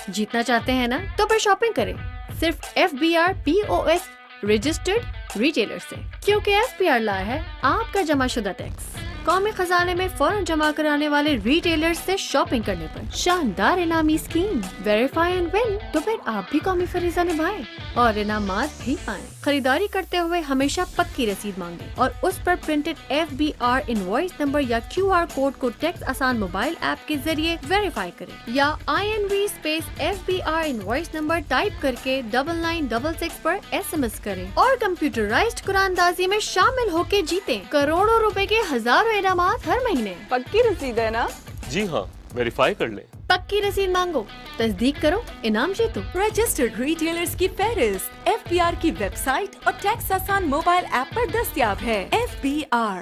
जीतना चाहते हैं ना, तो फिर शॉपिंग करें सिर्फ FBR POS रजिस्टर्ड रिटेलर से, क्योंकि FBR लाया है आपका जमाशुदा टैक्स। कौमी खजाने में फौरन जमा कराने वाले रिटेलर से शॉपिंग करने पर शानदार इनामी स्कीम, वेरीफाई एंड विन, तो फिर आप भी कौमी फरीजा निभाएं और इनामात भी पाएं। खरीदारी करते हुए हमेशा पक्की रसीद मांगे और उस पर प्रिंटेड FBR इनवॉइस नंबर या QR कोड को टैक्स आसान मोबाइल ऐप के जरिए वेरीफाई करें या INV space FBR invoice number type करके 9966 पर SMS करें और कंप्यूटराइज्ड कुरानदाजी में शामिल होके जीतें करोड़ों रुपए के हजारों इनामात हर महीने। पक्की रसीद है ना? जी हाँ, वेरीफाई कर लें। पक्की रसीद मांगो, तस्दीक करो, इनाम जीतो। रजिस्टर्ड रिटेलर्स की फहरिस्त FBR की वेबसाइट और टैक्स आसान मोबाइल ऐप पर दस्तयाब है। FBR।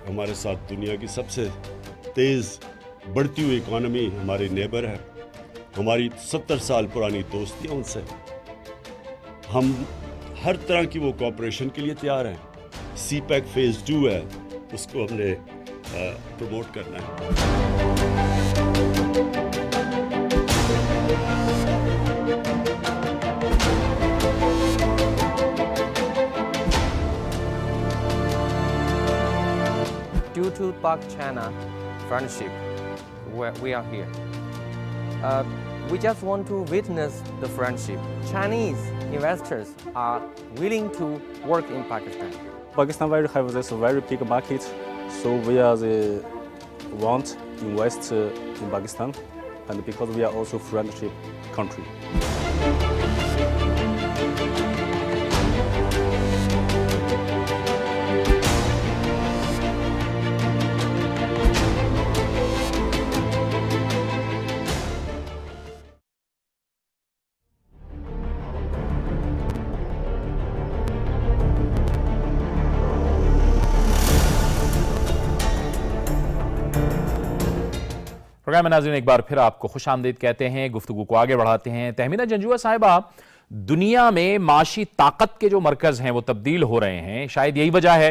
हमारे साथ दुनिया की सबसे तेज़ बढ़ती हुई इकॉनमी हमारे नेबर है। हमारी 70 साल पुरानी दोस्तियाँ उनसे, हम हर तरह की वो कोऑपरेशन के लिए तैयार हैं। CPEC फेज़ 2 है, उसको हमने प्रमोट करना है। Due to Pak-China friendship, we are here. We just want to witness the friendship. Chinese investors are willing to work in Pakistan. Pakistan have this very big market, so we are the want invest in Pakistan, and because we are also friendship country. Program में नाज़रीन एक बार फिर आपको खुशामदीद कहते हैं, गुफ्तगू को आगे बढ़ाते हैं। तहमीना जंजुआ साहिबा, दुनिया में माशी ताकत के जो मरकज़ हैं वो तब्दील हो रहे हैं। शायद यही वजह है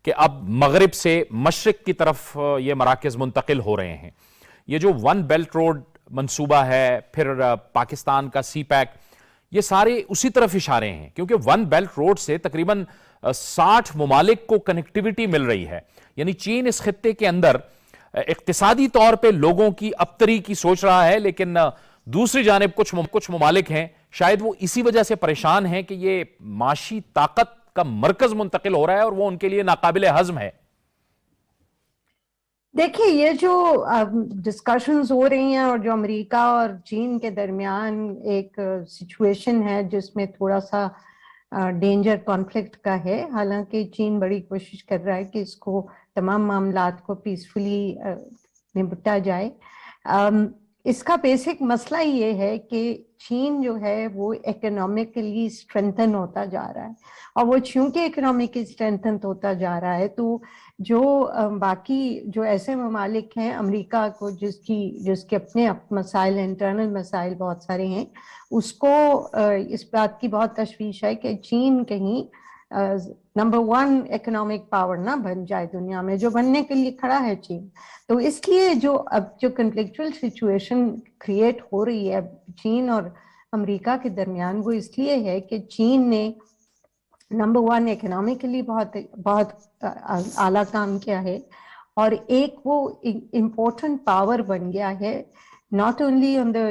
कि अब मगरिब से मशरिक की तरफ ये मराकज़ मुंतकिल हो रहे हैं। ये जो वन बेल्ट रोड मंसूबा है, फिर पाकिस्तान का सी पैक, ये सारे उसी तरफ इशारे हैं, क्योंकि वन बेल्ट रोड से तकरीबन 60 ममालिक को कनेक्टिविटी मिल रही है। यानी चीन इस खित्ते के अंदर इक्तिसादी तौर पे लोगों की अबतरी की सोच रहा है, लेकिन दूसरी जानिब कुछ ममालिक हैं, शायद वो इसी वजह से परेशान हैं कि ये माशी ताकत का मरकज मुंतकिल हो रहा है और वो उनके लिए नाकाबिल हज़म है। देखिए, ये जो डिस्कशंस हो रही हैं और जो अमेरिका और चीन के दरमियान एक सिचुएशन है जिसमें थोड़ा सा डेंजर कॉन्फ्लिक्ट का है, हालांकि चीन बड़ी कोशिश कर रहा है कि इसको तमाम मामलात को पीसफुली निपटा जाए। इसका बेसिक मसला ये है कि चीन जो है वो इकोनॉमिकली स्ट्रेंथन होता जा रहा है, और वो चूंकि इकोनॉमिकली स्ट्रेंथन होता जा रहा है तो जो बाकी जो ऐसे ममालिक हैं अमेरिका को जिसके अपने मसाइल, इंटरनल मसाइल बहुत सारे हैं, उसको इस बात की बहुत तशवीश है कि चीन कहीं नंबर 1 इकोनॉमिक पावर ना बन जाए दुनिया में, जो बनने के लिए खड़ा है चीन। तो इसलिए जो अब जो कन्फ्लिक्चुअल सिचुएशन क्रिएट हो रही है चीन और अमेरिका के दरमियान, वो इसलिए है कि चीन ने नंबर 1 इकोनॉमिकली बहुत आला काम किया है, और एक वो इम्पोर्टेंट पावर बन गया है, not only on the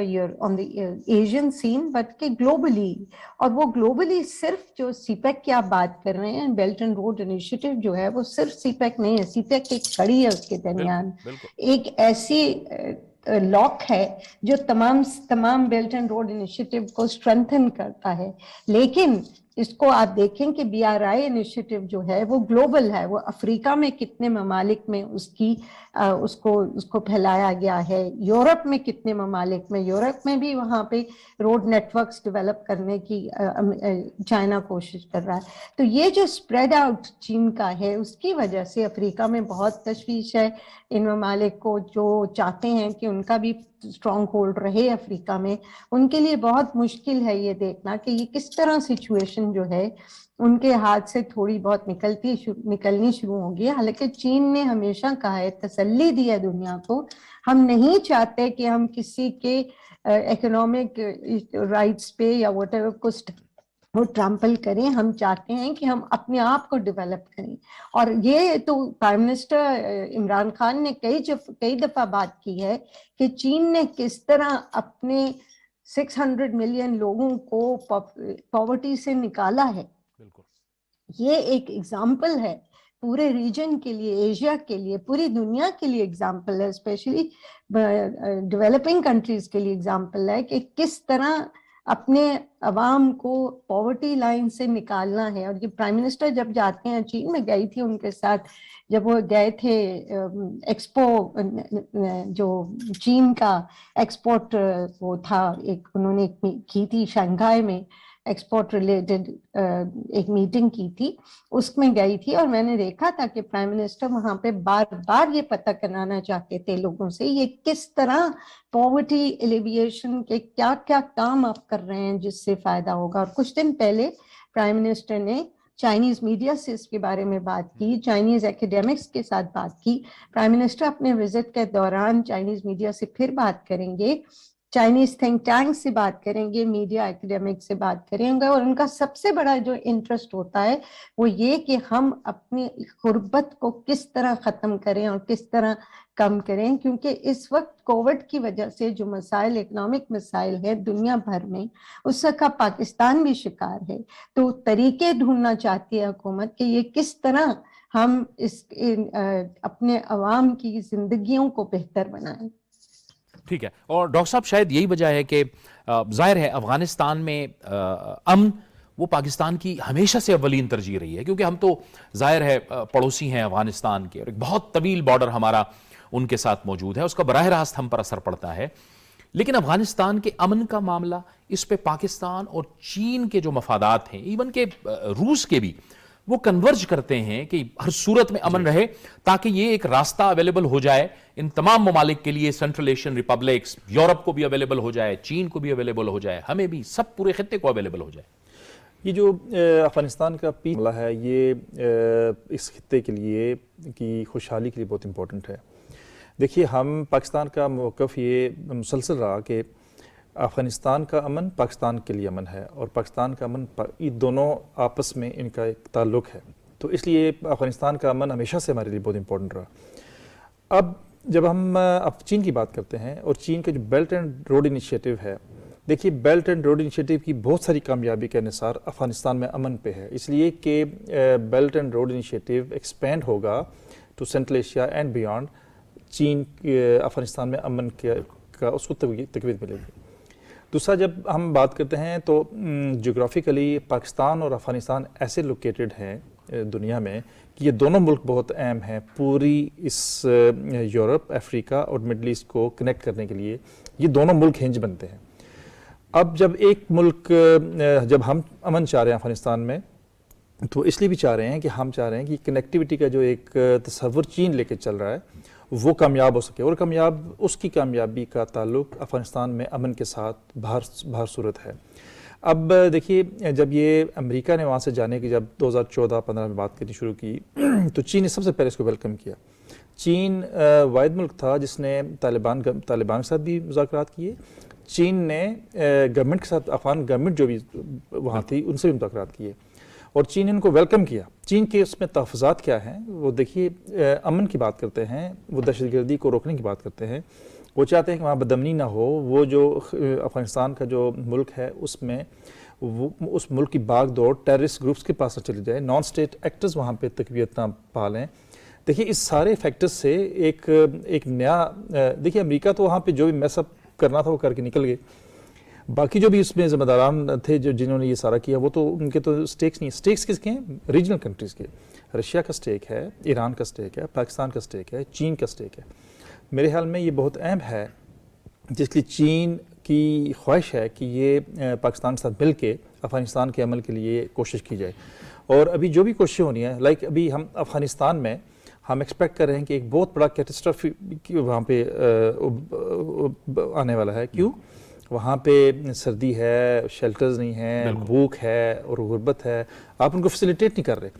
Asian scene but कि globally, और वो globally सिर्फ जो सीपैक की आप बात कर रहे हैं, बेल्ट एंड रोड इनिशिएटिव जो है वो सिर्फ सीपैक नहीं है, सीपैक एक कड़ी है उसके दरमियान, एक ऐसी लॉक है जो तमाम बेल्ट एंड रोड इनिशिएटिव को स्ट्रेंथन करता है। लेकिन इसको आप देखें कि BRI इनिशिएटिव जो है वो ग्लोबल है, वो अफ्रीका में कितने ममालिक में उसको फैलाया गया है, यूरोप में कितने ममालिक में, यूरोप में भी वहाँ पे रोड नेटवर्क्स डेवलप करने की चाइना कोशिश कर रहा है। तो ये जो स्प्रेड आउट चीन का है उसकी वजह से अफ्रीका में बहुत तशवीश है इन ममालिक को, जो चाहते हैं कि उनका भी स्ट्रॉन्ग होल्ड रहे अफ्रीका में। उनके लिए बहुत मुश्किल है ये देखना कि ये किस तरह सिचुएशन जो है उनके हाथ से थोड़ी बहुत निकलनी शुरू होगी। हालांकि चीन ने हमेशा कहा है, तसल्ली दी है दुनिया को, हम नहीं चाहते कि हम किसी के इकोनॉमिक राइट्स पे या व्हाटएवर को वो ट्रम्पल करें, हम चाहते हैं कि हम अपने आप को डेवलप करें। और ये तो प्राइम मिनिस्टर इमरान खान ने कई दफा बात की है कि चीन ने किस तरह अपने 600 मिलियन लोगों को पॉवर्टी से निकाला है। ये एक एग्जाम्पल है पूरे रीजन के लिए, एशिया के लिए, पूरी दुनिया के लिए एग्जाम्पल है, स्पेशली डेवलपिंग कंट्रीज के लिए एग्जाम्पल है कि किस तरह अपने अवाम को पॉवर्टी लाइन से निकालना है। और ये प्राइम मिनिस्टर जब जाते हैं, चीन में गई थी उनके साथ, जब वो गए थे एक्सपो, जो चीन का एक्सपोर्ट वो था, एक उन्होंने की थी शंघाई में, एक्सपोर्ट रिलेटेड एक मीटिंग की थी, उसमें गई थी, और मैंने देखा था कि प्राइम मिनिस्टर वहां पे बार बार ये पता कराना चाहते थे लोगों से ये किस तरह पॉवर्टी एलिविएशन के क्या क्या काम आप कर रहे हैं जिससे फायदा होगा। और कुछ दिन पहले प्राइम मिनिस्टर ने चाइनीज मीडिया से इसके बारे में बात की, चाइनीज एकेडमिक्स के साथ बात की। प्राइम मिनिस्टर अपने विजिट के दौरान चाइनीज मीडिया से फिर बात करेंगे चाइनीज थिंक टैंक से बात करेंगे, मीडिया एकेडमिक से बात करेंगे, और उनका सबसे बड़ा जो इंटरेस्ट होता है वो ये कि हम अपनी गुर्बत को किस तरह खत्म करें और किस तरह कम करें, क्योंकि इस वक्त कोविड की वजह से जो मसाइल, इकोनॉमिक मसाइल है दुनिया भर में, उसका पाकिस्तान भी शिकार है। तो तरीके ढूंढना चाहती है हुकूमत कि ये किस तरह हम अपने अवाम की जिंदगियों को बेहतर बनाएं। ठीक है, और डॉक्टर साहब शायद यही वजह है कि जाहिर है अफगानिस्तान में अमन वो पाकिस्तान की हमेशा से अव्वलीन तरजीह रही है, क्योंकि हम तो जाहिर है पड़ोसी हैं अफगानिस्तान के, और एक बहुत तवील बॉर्डर हमारा उनके साथ मौजूद है, उसका बराह रास्त हम पर असर पड़ता है। लेकिन अफगानिस्तान के अमन का मामला, इस पे पाकिस्तान और चीन के जो मफादात हैं, इवन के रूस के भी, वो कन्वर्ज करते हैं कि हर सूरत में अमन रहे, ताकि ये एक रास्ता अवेलेबल हो जाए इन तमाम ममालिक के लिए, सेंट्रल एशियन रिपब्लिक्स, यूरोप को भी अवेलेबल हो जाए, चीन को भी अवेलेबल हो जाए, हमें भी, सब पूरे खित्ते को अवेलेबल हो जाए। ये जो अफ़गानिस्तान का पीस मामला है, ये इस खित्ते के लिए की खुशहाली के लिए बहुत इम्पोर्टेंट है। देखिए, हम पाकिस्तान का मौक़िफ़ ये मुसलसल रहा कि अफ़गानिस्तान का अमन पाकिस्तान के लिए अमन है, और पाकिस्तान का अमन, ये दोनों आपस में इनका एक ताल्लुक़ है, तो इसलिए अफ़गानिस्तान का अमन हमेशा से हमारे लिए बहुत इम्पोर्टेंट रहा। अब जब हम अब चीन की बात करते हैं, और चीन का जो बेल्ट एंड रोड इनिशिएटिव है, देखिए बेल्ट एंड रोड इनिशिएटिव की बहुत सारी कामयाबी के अनुसार अफ़गानिस्तान में अमन पे है, इसलिए कि Belt and Road Initiative expand होगा to Central Asia and beyond. चीन अफ़गानिस्तान में अमन का उसको तक़वीत मिलेगी। दूसरा, जब हम बात करते हैं तो जोग्राफिकली पाकिस्तान और अफ़गानिस्तान ऐसे लोकेटेड हैं दुनिया में कि ये दोनों मुल्क बहुत अहम हैं पूरी इस यूरोप, अफ्रीका और मिडल ईस्ट को कनेक्ट करने के लिए। ये दोनों मुल्क हिंज बनते हैं। अब जब एक मुल्क, जब हम अमन चाह रहे हैं अफ़गानिस्तान में, तो इसलिए भी चाह रहे हैं कि हम चाह रहे हैं कि कनेक्टिविटी का जो एक तस्वर चीन लेके चल रहा है वो कामयाब हो सके, और उसकी कामयाबी का ताल्लुक़ अफ़गानिस्तान में अमन के साथ बाहर सूरत है। अब देखिए, जब ये अमेरिका ने वहाँ से जाने की, जब 2014-15 में बात करनी शुरू की, तो चीन ने सबसे पहले इसको वेलकम किया। चीन वाहिद मुल्क था जिसने तालिबान के साथ भी मुज़ाकरात किए। चीन ने गवर्नमेंट के साथ, अफ़गान गवर्नमेंट जो भी वहाँ थी, उनसे भी मुज़ाकरात किए, और चीन ने इनको वेलकम किया। चीन के उसमें तहफ़्फ़ुज़ात क्या हैं, वो देखिए, अमन की बात करते हैं, वो दहशतगर्दी को रोकने की बात करते हैं, वो चाहते हैं कि वहाँ बदअमनी ना हो। वो जो अफ़गानिस्तान का जो मुल्क है, उसमें उस मुल्क की भाग दौड़ टेररिस्ट ग्रुप्स के पास न चली जाए, नॉन स्टेट एक्टर्स वहाँ पे तक़वियत ना पालें। देखिए, इस सारे फैक्टर्स से एक नया, देखिए अमेरिका तो वहाँ पे जो भी मैसअप करना था वो करके निकल गए, बाकी जो भी इसमें ज़िम्मेदारान थे जिन्होंने ये सारा किया, वो तो उनके तो स्टेक्स नहीं। स्टेक्स किसके हैं? रीजनल कंट्रीज़ के। रशिया का स्टेक है, ईरान का स्टेक है, पाकिस्तान का स्टेक है, चीन का स्टेक है। मेरे ख्याल में ये बहुत अहम है, जिसकी चीन की ख्वाहिश है कि ये पाकिस्तान के साथ मिल के अफ़गानिस्तान के अमल के लिए कोशिश की जाए। और अभी जो भी कोशिशें होनी है, लाइक अभी हम अफ़गानिस्तान में हम एक्सपेक्ट कर रहे हैं कि एक बहुत बड़ा कैटास्ट्रोफी वहाँ पे आने वाला है। क्यों? वहाँ पे सर्दी है, शेल्टर्स नहीं हैं, भूख है और गुर्बत है, आप उनको फैसिलिटेट नहीं कर रहे।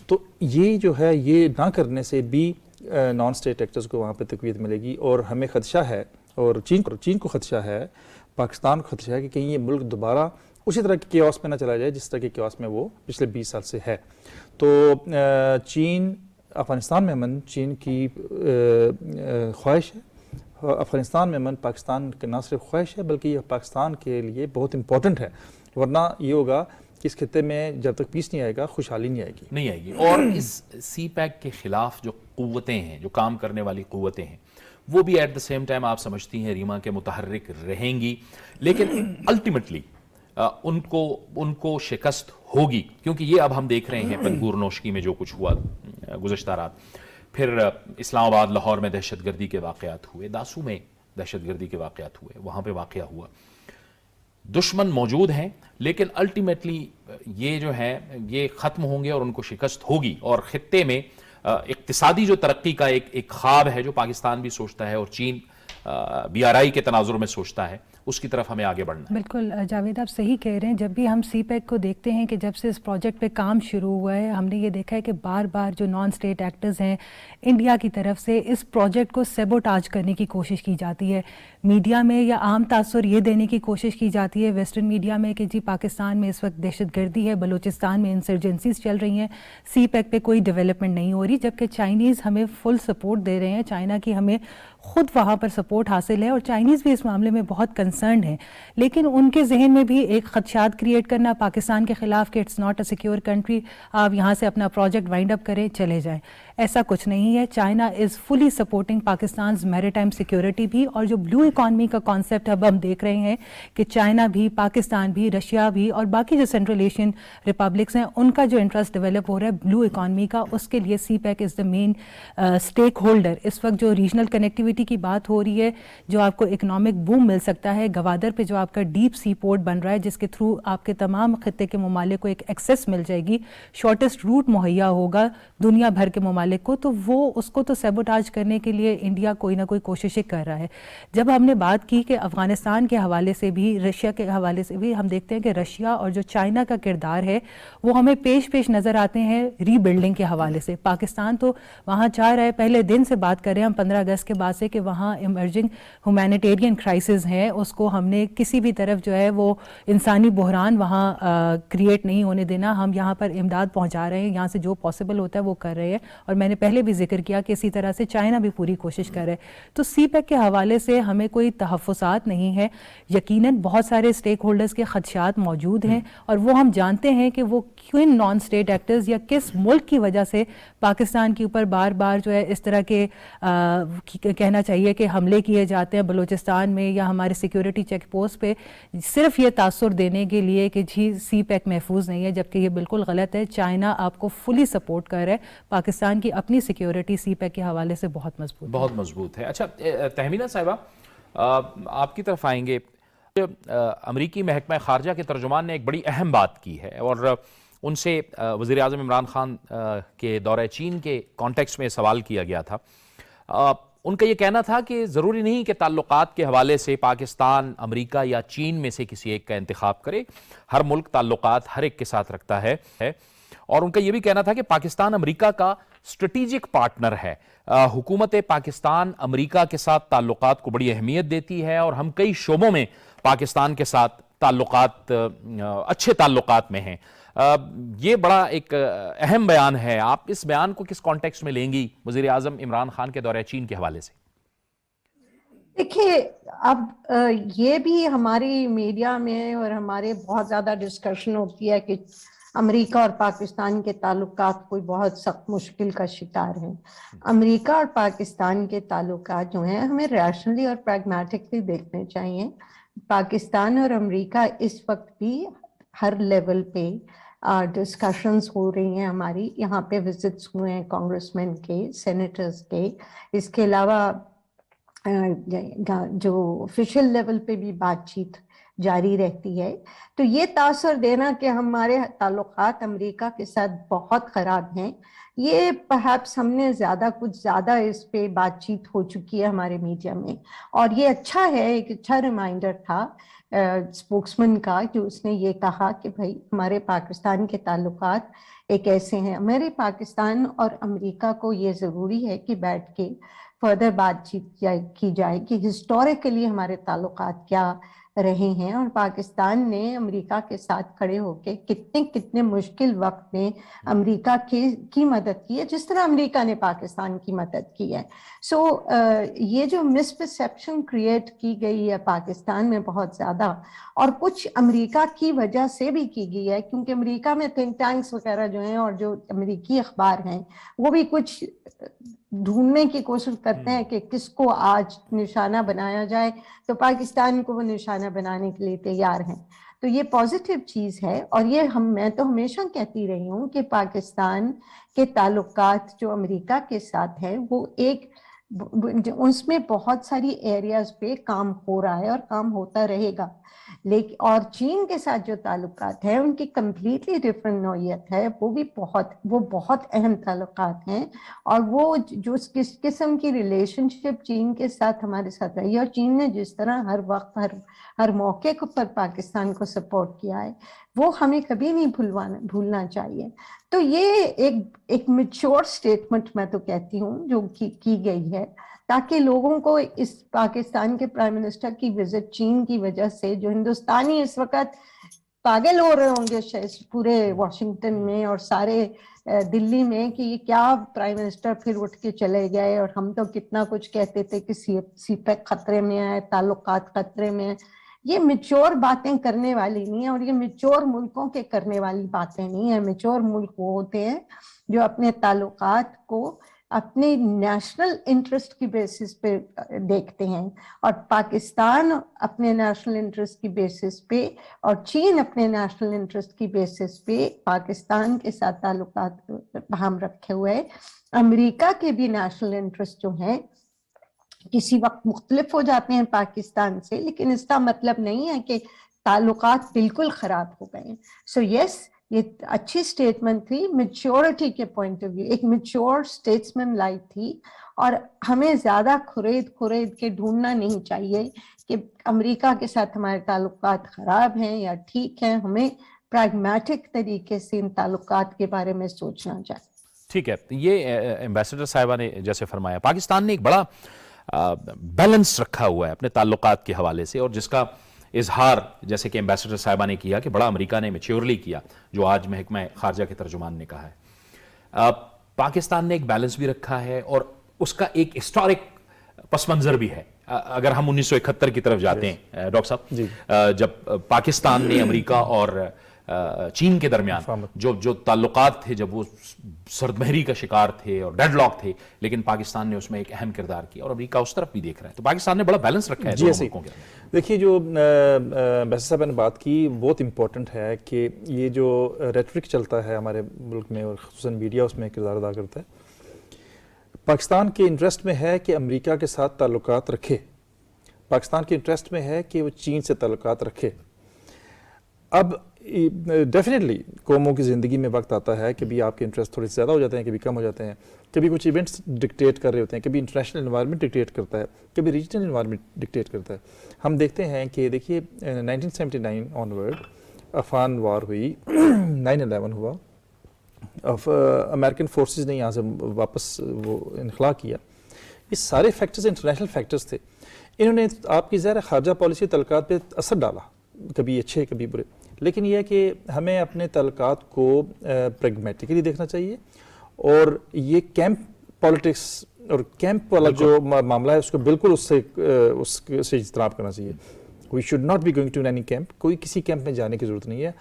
तो ये जो है, ये ना करने से भी नॉन स्टेट एक्टर्स को वहाँ पे तक़वीत मिलेगी, और हमें खदशा है, और चीन को खदशा है, पाकिस्तान को खदशा है कि कहीं ये मुल्क दोबारा उसी तरह के केओस में ना चला जाए जिस तरह के केओस में वो पिछले 20 साल से है। तो चीन, अफ़गानिस्तान में अमन चीन की ख्वाहिश है, अफ़गानिस्तान में अमन पाकिस्तान के ना सिर्फ ख्वाहिश है बल्कि ये पाकिस्तान के लिए बहुत इंपॉर्टेंट है। वरना ये होगा कि इस खित्ते में जब तक पीस नहीं आएगा, खुशहाली नहीं आएगी। और इस सी पैक के खिलाफ जो क़ुव्वतें हैं, जो काम करने वाली क़ुव्वतें हैं, वो भी एट द सेम टाइम आप समझती हैं रीमा के मुतहर्रिक रहेंगी, लेकिन अल्टीमेटली उनको शिकस्त होगी, क्योंकि ये अब हम देख रहे हैं पंगूर नोशकी में जो कुछ हुआ गुज़श्ता रात, फिर इस्लामाबाद, लाहौर में दहशतगर्दी के वाक़यात हुए, दासू में दहशतगर्दी के वाक़यात हुए, वहाँ पे वाक़या हुआ। दुश्मन मौजूद हैं, लेकिन अल्टीमेटली ये जो है ये ख़त्म होंगे और उनको शिकस्त होगी, और ख़ित्ते में इक़्तिसादी जो तरक्की का एक ख्वाब है जो पाकिस्तान भी सोचता है और चीन BRI के तनाजुर में सोचता है, उसकी तरफ हमें आगे बढ़ना है। बिल्कुल जावेद, आप सही कह रहे हैं। जब भी हम CPEC को देखते हैं कि जब से इस प्रोजेक्ट पे काम शुरू हुआ है, हमने ये देखा है कि बार बार जो नॉन स्टेट एक्टर्स हैं इंडिया की तरफ से इस प्रोजेक्ट को सेबोटाज करने की कोशिश की जाती है। मीडिया में या आम तासुर ये देने की कोशिश की जाती है वेस्टर्न मीडिया में कि जी पाकिस्तान में इस वक्त दहशतगर्दी है, बलूचिस्तान में इंसर्जेंसीज चल रही हैं, CPEC पे कोई डेवलपमेंट नहीं हो रही, जबकि चाइनीज़ हमें फुल सपोर्ट दे रहे हैं। चाइना की हमें ख़ुद वहाँ पर सपोर्ट हासिल है और चाइनीज़ भी इस मामले में बहुत कंसर्न है। लेकिन उनके जहन में भी एक खदशात क्रिएट करना पाकिस्तान के ख़िलाफ़ कि it's not a secure country, आप यहाँ से अपना प्रोजेक्ट वाइंड अप करें चले जाएं, ऐसा कुछ नहीं है। China is fully supporting Pakistan maritime security भी, और जो ब्लू इकॉनमी का कॉन्सेप्ट अब हम देख रहे हैं कि चाइना भी, पाकिस्तान भी, रशिया भी और बाकी जो सेंट्रल एशियन रिपब्लिक्स हैं उनका जो इंटरेस्ट डेवलप हो रहा है ब्लू इकॉनमी का, उसके लिए CPEC is the main stakeholder. इस वक्त जो रीजनल कनेक्टिविटी की बात हो रही है, जो आपको इकनॉमिक बूम मिल सकता है, गवादर पे जो आपका डीप सी पोर्ट बन रहा है जिसके थ्रू आपके तमाम खत्ते के ममालिक को एक एक्सेस मिल जाएगी, शॉर्टेस्ट रूट मुहैया होगा दुनिया भर के ममालिक को, तो वो उसको तो सेबोटाज करने के लिए इंडिया कोई ना कोई कोशिशें कर रहा है। जब हमने बात की कि अफ़गानिस्तान के हवाले से भी, रशिया के हवाले से भी, हम देखते हैं कि रशिया और जो चाइना का किरदार है वो हमें पेश नज़र आते हैं रीबिल्डिंग के हवाले से। पाकिस्तान तो वहाँ चाह रहा है, पहले दिन से बात कर रहे हैं हम 15 अगस्त के बाद से, कि वहाँ इमर्जिंग ह्यूमैनिटेरियन क्राइसिस है, उसको हमने किसी भी तरफ जो है वो इंसानी बहरान वहाँ क्रिएट नहीं होने देना। हम यहाँ पर इमदाद पहुँचा रहे हैं, यहाँ से जो पॉसिबल होता है वो कर रहे हैं, और मैंने पहले भी जिक्र किया कि इसी तरह से चाइना भी पूरी कोशिश कर रहा है। तो CPEC के हवाले से हमें कोई तहफ़्फ़ुज़ात नहीं है। यकीनन बहुत सारे स्टेक होल्डर्स के खदशात मौजूद हैं, और वो हम जानते हैं कि वो किन नॉन स्टेट एक्टर्स या किस मुल्क की वजह से पाकिस्तान के ऊपर बार बार जो है इस तरह के कहना चाहिए कि हमले किए जाते हैं बलूचिस्तान में या हमारे सिक्योरिटी चेक पोस्ट पे, सिर्फ ये तासुर देने के लिए कि जी CPEC महफूज नहीं है, जबकि ये बिल्कुल गलत है। चाइना आपको फुली सपोर्ट कर रहा है, पाकिस्तान की अपनी सिक्योरिटी CPEC के हवाले से बहुत मजबूत है। अच्छा तहमीना साहिबा, आपकी तरफ आएंगे। अमरीकी महकमा खारजा के तर्जुमान ने एक बड़ी अहम बात की है, और उनसे वज़ीर आज़म इमरान खान के दौरे चीन के कॉन्टेक्स्ट में सवाल किया गया था। उनका ये कहना था कि ज़रूरी नहीं कि ताल्लुकात के हवाले से पाकिस्तान, अमेरिका या चीन में से किसी एक का इंतखाब करे, हर मुल्क ताल्लुकात हर एक के साथ रखता है। और उनका ये भी कहना था कि पाकिस्तान अमेरिका का स्ट्रेटेजिक पार्टनर है। हुकूमत पाकिस्तान अमेरिका के साथ ताल्लुकात को बड़ी अहमियत देती है, और हम कई शोबों में पाकिस्तान के साथ ताल्लुकात, अच्छे ताल्लुकात में हैं। ये बड़ा एक अहम बयान है। आप इस बयान को किस कॉन्टेक्स्ट में लेंगी वज़ीर आज़म इमरान खान के दौरे चीन के हवाले से? देखिए, अब ये भी हमारी मीडिया में और हमारे बहुत ज़्यादा डिस्कशन होती है कि अमेरिका और पाकिस्तान के ताल्लुकात कोई बहुत सख्त मुश्किल का शिकार है। अमेरिका और पाकिस्तान के ताल्लुकात जो हैं हमें रैशनली और प्रैग्मेटिकली देखने चाहिए। पाकिस्तान और अमेरिका इस वक्त भी हर लेवल पे डिस्कशंस हो रही हैं। हमारी यहाँ पे विजिट्स हुए हैं कांग्रेसमैन के, सेनेटर्स के। इसके अलावा जो ऑफिशियल लेवल पे भी बातचीत जारी रहती है। तो ये तासर देना कि हमारे ताल्लुकात अमेरिका के साथ बहुत ख़राब हैं, ये परहैप्स हमने कुछ ज़्यादा इस पे बातचीत हो चुकी है हमारे मीडिया में। और ये अच्छा है, एक अच्छा रिमाइंडर था स्पोक्समैन का, जो उसने ये कहा कि भाई हमारे पाकिस्तान के ताल्लुकात एक ऐसे हैं। हमारे पाकिस्तान और अमेरिका को ये ज़रूरी है कि बैठ के फर्दर बातचीत की जाए कि हिस्टोरिकली हमारे ताल्लुकात क्या रहे हैं, और पाकिस्तान ने अमेरिका के साथ खड़े होकर कितने मुश्किल वक्त में अमेरिका की मदद की है, जिस तरह अमेरिका ने पाकिस्तान की मदद की है। सो ये जो मिसपरसेप्शन क्रिएट की गई है पाकिस्तान में बहुत ज़्यादा, और कुछ अमेरिका की वजह से भी की गई है, क्योंकि अमेरिका में थिंक टैंक्स वगैरह जो हैं और जो अमेरिकी अखबार हैं वो भी कुछ ढूंढने की कोशिश करते हैं कि किसको आज निशाना बनाया जाए, तो पाकिस्तान को वो निशाना बनाने के लिए तैयार हैं। तो ये पॉजिटिव चीज़ है, और ये मैं तो हमेशा कहती रही हूँ कि पाकिस्तान के ताल्लुकात जो अमेरिका के साथ है वो एक उसमें बहुत सारी एरियाज पे काम हो रहा है और काम होता रहेगा, लेकिन और चीन के साथ जो ताल्लुकात है उनकी कंप्लीटली डिफरेंट नौइयत है, वो बहुत अहम ताल्लुकात हैं। और वो जो किस किस्म की रिलेशनशिप चीन के साथ हमारे साथ रही है, और चीन ने जिस तरह हर वक्त हर मौके पर पाकिस्तान को सपोर्ट किया है, वो हमें कभी नहीं भूलना चाहिए। तो ये एक मैच्योर स्टेटमेंट मैं तो कहती हूँ जो की गई है, ताकि लोगों को इस पाकिस्तान के प्राइम मिनिस्टर की विजिट चीन की वजह से, जो हिंदुस्तानी इस वक्त पागल हो रहे होंगे पूरे वॉशिंगटन में और सारे दिल्ली में कि ये क्या प्राइम मिनिस्टर फिर उठ के चले गए, और हम तो कितना कुछ कहते थे कि सीपेक खतरे में है, ताल्लुकात खतरे में है। ये मैच्योर बातें करने वाली नहीं है, और ये मैच्योर मुल्कों के करने वाली बातें नहीं है। मैच्योर मुल्क वो होते हैं जो अपने ताल्लुकात को अपने नेशनल इंटरेस्ट की बेसिस पे देखते हैं, और पाकिस्तान अपने नेशनल इंटरेस्ट की बेसिस पे और चीन अपने नेशनल इंटरेस्ट की बेसिस पे पाकिस्तान के साथ ताल्लुकात हम रखे हुए हैं। अमेरिका के भी नेशनल इंटरेस्ट जो हैं किसी वक्त मुख्तलिफ हो जाते हैं पाकिस्तान से, लेकिन इसका मतलब नहीं है कि ताल्लुकात बिल्कुल खराब हो गए। सो यस, ये अच्छी स्टेटमेंट थी, मैच्योरिटी के पॉइंट ऑफ व्यू, एक मैच्योर स्टेट्समैन लाइक थी। और हमें ज्यादा खुरेद के ढूंढना नहीं चाहिए कि अमेरिका के साथ हमारे ताल्लुकात खराब हैं या ठीक हैं। हमें प्रैग्मेटिक तरीके से इन ताल्लुकात के बारे में सोचना चाहिए। ठीक है, ये एम्बेसडर साहिबा ने जैसे फरमाया, पाकिस्तान ने एक बड़ा बैलेंस रखा हुआ है अपने ताल्लुकात के हवाले से, और जिसका इजहार जैसे कि एम्बेसडर साहिबा ने किया कि बड़ा अमेरिका ने मैच्योरली किया, जो आज महकमा खारजा के तर्जुमान ने कहा है। पाकिस्तान ने एक बैलेंस भी रखा है और उसका एक हिस्टोरिक पस मंजर भी है। अगर हम 1971 की तरफ जाते हैं डॉक्टर साहब, जब पाकिस्तान ने अमेरिका और चीन के दरमियान जो ताल्लुकात थे, जब वो सर्दमहरी का शिकार थे और डेडलॉक थे, लेकिन पाकिस्तान ने उसमें एक अहम किरदार किया और अमेरिका उस तरफ भी देख रहा है। तो पाकिस्तान ने बड़ा बैलेंस रखा है दोनों मुल्कों के। देखिए, जो बैसर साहब ने बात की बहुत इंपॉर्टेंट है कि ये जो रेटरिक चलता है हमारे मुल्क में और ख़ुसूसन मीडिया उसमें किरदार अदा करता है। पाकिस्तान के इंटरेस्ट में है कि अमेरिका के साथ ताल्लुकात रखे, पाकिस्तान के इंटरेस्ट में है कि वो चीन से ताल्लुकात रखे। अब डेफिनेटली कौमों की ज़िंदगी में वक्त आता है कि भी आपके इंटरेस्ट थोड़े ज़्यादा हो जाते हैं, कभी कम हो जाते हैं, कभी कुछ इवेंट्स डिक्टेट कर रहे होते हैं, कभी इंटरनेशनल एनवायरनमेंट डिक्टेट करता है, कभी रीजनल एनवायरनमेंट डिक्टेट करता है। हम देखते हैं कि देखिए 1979 ऑनवर्ड अफगान वार हुई, 9/11 हुआ, अमेरिकन फोर्सेस ने यहाँ से वापस वो इनखला किया। ये सारे फैक्टर्स इंटरनेशनल फैक्टर्स थे। इन्होंने आपकी ज़ाहिर खारजा पॉलिसी तल्लुकात पे असर डाला, कभी अच्छे कभी बुरे, लेकिन यह है कि हमें अपने तल्लुकात को प्रैग्मेटिकली देखना चाहिए, और ये कैंप पॉलिटिक्स और कैंप वाला जो मामला है उसको बिल्कुल उससे इज्तनाब करना चाहिए। We should not be going to any camp, कोई किसी कैंप में जाने की ज़रूरत नहीं है।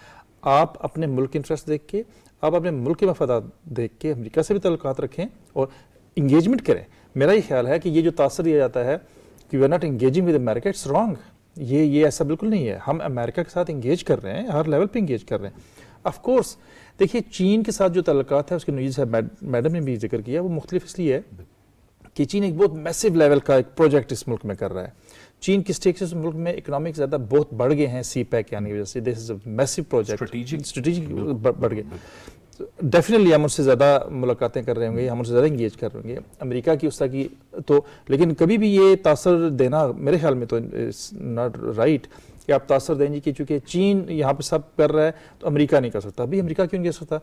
आप अपने मुल्क के इंटरेस्ट देख के, आप अपने मुल्क के मफादात देख के अमेरिका से भी तल्लुकात रखें और इंगेजमेंट करें। मेरा ये ख्याल है कि ये जो तासर दिया जाता है कि we are not engaging with America, it's wrong. ये ऐसा बिल्कुल नहीं है। हम अमेरिका के साथ इंगेज कर रहे हैं, हर लेवल पे इंगेज कर रहे हैं। ऑफ कोर्स देखिए, चीन के साथ जो ताल्लुकात है उसके नजीर साहब मैडम ने भी जिक्र किया, वो मुख्तलिफ इसलिए है कि चीन एक बहुत मैसिव लेवल का एक प्रोजेक्ट इस मुल्क में कर रहा है। चीन की स्टेक्स इस मुल्क में इकोनॉमिक ज़्यादा बहुत बढ़ गए हैं CPEC आने की वजह से। This is a massive project, strategic बढ़ गए। डेफिनेटली हम उससे ज़्यादा मुलाकातें कर रहे होंगे, हम उससे ज़्यादा इंगेज कर रहे होंगे। अमेरिका की उस तरह की तो, लेकिन कभी भी ये तासर देना मेरे ख्याल में तो इट्स नॉट राइट कि आप तासर देंगे कि चूँकि चीन यहाँ पे सब कर रहा है तो अमेरिका नहीं कर सकता। अभी अमेरिका क्यों नहीं कर सकता?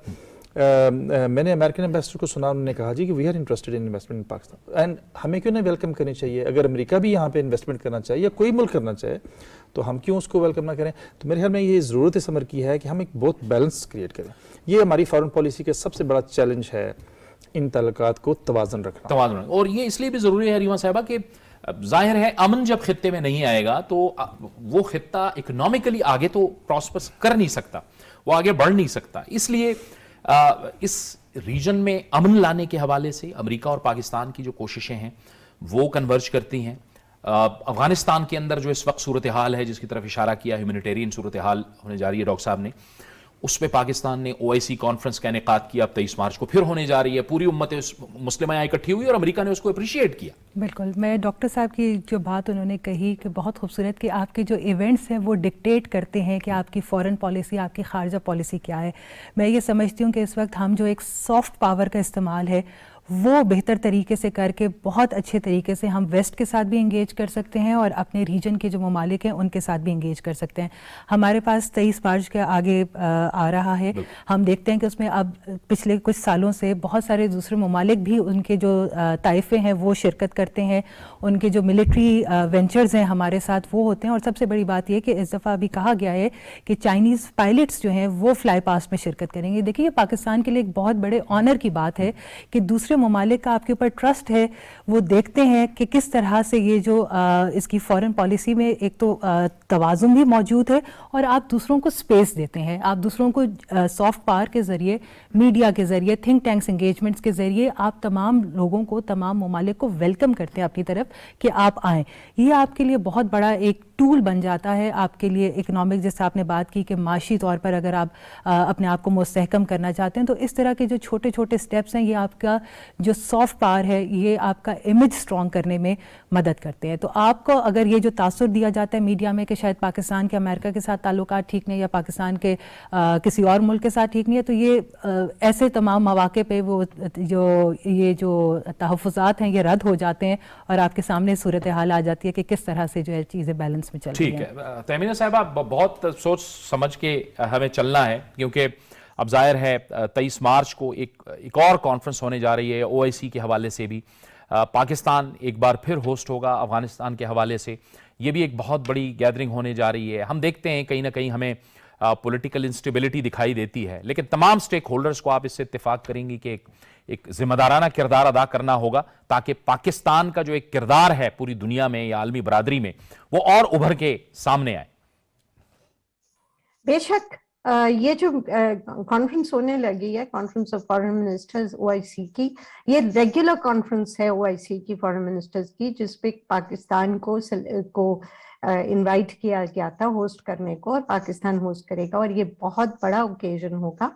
मैंने अमेरिकन एम्बेसडर को सुना, उन्होंने कहा जी कि we are interested in investment in Pakistan, and हमें क्यों नहीं वेलकम करनी चाहिए? अगर अमेरिका भी यहाँ पे इन्वेस्टमेंट करना चाहिए या कोई मुल्क करना चाहे तो हम क्यों उसको वेलकम ना करें? तो मेरे ख्याल में ये ज़रूरत इस अमर की है कि हम एक बहुत बैलेंस क्रिएट करें। ये हमारी फॉरेन पॉलिसी का सबसे बड़ा चैलेंज है, इन तल्लुकात को तवाज़ुन रखना। और ये इसलिए भी ज़रूरी है रीमा साहिबा कि जाहिर है अमन जब खित्ते में नहीं आएगा तो वो खित्ता इकोनॉमिकली आगे तो प्रॉस्पर कर नहीं सकता, वो आगे बढ़ नहीं सकता। इसलिए इस रीजन में अमन लाने के हवाले से अमेरिका और पाकिस्तान की जो कोशिशें हैं वो कन्वर्ज करती हैं। अफगानिस्तान के अंदर जो इस वक्त सूरत हाल है, जिसकी तरफ इशारा किया, ह्यूमैनिटेरियन सूरत हाल होने जा रही है डॉक्टर साहब ने, اس پہ پاکستان نے OIC کانفرنس کا انعقاد کیا, اب 23 مارچ کو پھر ہونے جا رہی ہے, پوری امت مسلمہ یہاں اکٹھی ہوئی اور امریکہ نے اس کو اپریشیٹ کیا. بالکل, میں ڈاکٹر صاحب کی جو بات انہوں نے کہی کہ بہت خوبصورت کہ آپ کے جو ایونٹس ہیں وہ ڈکٹیٹ کرتے ہیں کہ آپ کی فورن پالیسی, آپ کی خارجہ پالیسی کیا ہے. میں یہ سمجھتی ہوں کہ اس وقت ہم جو ایک سافٹ پاور کا استعمال ہے وہ بہتر طریقے سے کر کے بہت اچھے طریقے سے ہم ویسٹ کے ساتھ بھی انگیج کر سکتے ہیں اور اپنے ریجن کے جو ممالک ہیں ان کے ساتھ بھی انگیج کر سکتے ہیں. ہمارے پاس 23 مارچ کے آگے آ رہا ہے, ہم دیکھتے ہیں کہ اس میں اب پچھلے کچھ سالوں سے بہت سارے دوسرے ممالک بھی ان کے جو طائفے ہیں وہ شرکت کرتے ہیں, ان کے جو ملٹری وینچرز ہیں ہمارے ساتھ وہ ہوتے ہیں. اور سب سے بڑی بات یہ کہ اس دفعہ ابھی کہا گیا ہے کہ چائنیز پائلٹس جو ہیں وہ فلائی پاسٹ میں شرکت کریں گے. دیکھیے, یہ پاکستان کے لیے ایک بہت بڑے آنر کی بات ہے کہ دوسرے ممالک کا آپ کے اوپر ٹرسٹ ہے, وہ دیکھتے ہیں کہ کس طرح سے یہ جو اس کی فورن پالیسی میں ایک تو توازن بھی موجود ہے اور آپ دوسروں کو سپیس دیتے ہیں, آپ دوسروں کو سافٹ پاور کے ذریعے, میڈیا کے ذریعے, تھنک ٹینکس انگیجمنٹس کے ذریعے آپ تمام لوگوں کو, تمام ممالک کو ویلکم کرتے ہیں اپنی طرف کہ آپ آئیں. یہ آپ کے لیے بہت بڑا ایک ٹول بن جاتا ہے آپ کے لیے اکنامک, جیسے آپ نے بات کی کہ معاشی طور پر اگر آپ اپنے آپ کو مستحکم کرنا چاہتے ہیں تو اس طرح کے جو چھوٹے چھوٹے سٹیپس ہیں یہ آپ کا جو سافٹ پاور ہے یہ آپ کا امیج سٹرونگ کرنے میں مدد کرتے ہیں. تو آپ کو اگر یہ جو تاثر دیا جاتا ہے میڈیا میں کہ شاید پاکستان کے امریکہ کے ساتھ تعلقات ٹھیک نہیں یا پاکستان کے کسی اور ملک کے ساتھ ٹھیک نہیں ہے, تو یہ ایسے تمام مواقع پہ وہ جو تحفظات ہیں یہ رد ہو جاتے ہیں اور آپ کے سامنے صورتحال آ جاتی ہے کہ کس طرح سے جو ہے چیزیں بیلنس میں چل رہی ہیں. ٹھیک ہے تہمینہ صاحبہ, بہت سوچ سمجھ کے ہمیں چلنا ہے کیونکہ اب ظاہر ہے 23 مارچ کو ایک اور کانفرنس ہونے جا رہی ہے OIC کے حوالے سے بھی. پاکستان ایک بار پھر ہوسٹ ہوگا افغانستان کے حوالے سے, یہ بھی ایک بہت بڑی گیدرنگ ہونے جا رہی ہے. ہم دیکھتے ہیں کہیں نہ کہیں ہمیں پولیٹیکل انسٹیبلٹی دکھائی دیتی ہے, لیکن تمام سٹیک ہولڈرز کو آپ اس سے اتفاق کریں گی کہ ایک ذمہ دارانہ کردار ادا کرنا ہوگا تاکہ پاکستان کا جو ایک کردار ہے پوری دنیا میں یا عالمی برادری میں وہ اور ابھر کے سامنے آئے. بے شک یہ جو کانفرنس ہونے لگی ہے, conference of foreign ministers OIC کی, یہ ریگولر کانفرنس ہے OIC کی فارن منسٹرز کی, جس پہ پاکستان کو انوائٹ کیا گیا تھا ہوسٹ کرنے کو, اور پاکستان ہوسٹ کرے گا, اور یہ بہت بڑا اوکیزن ہوگا.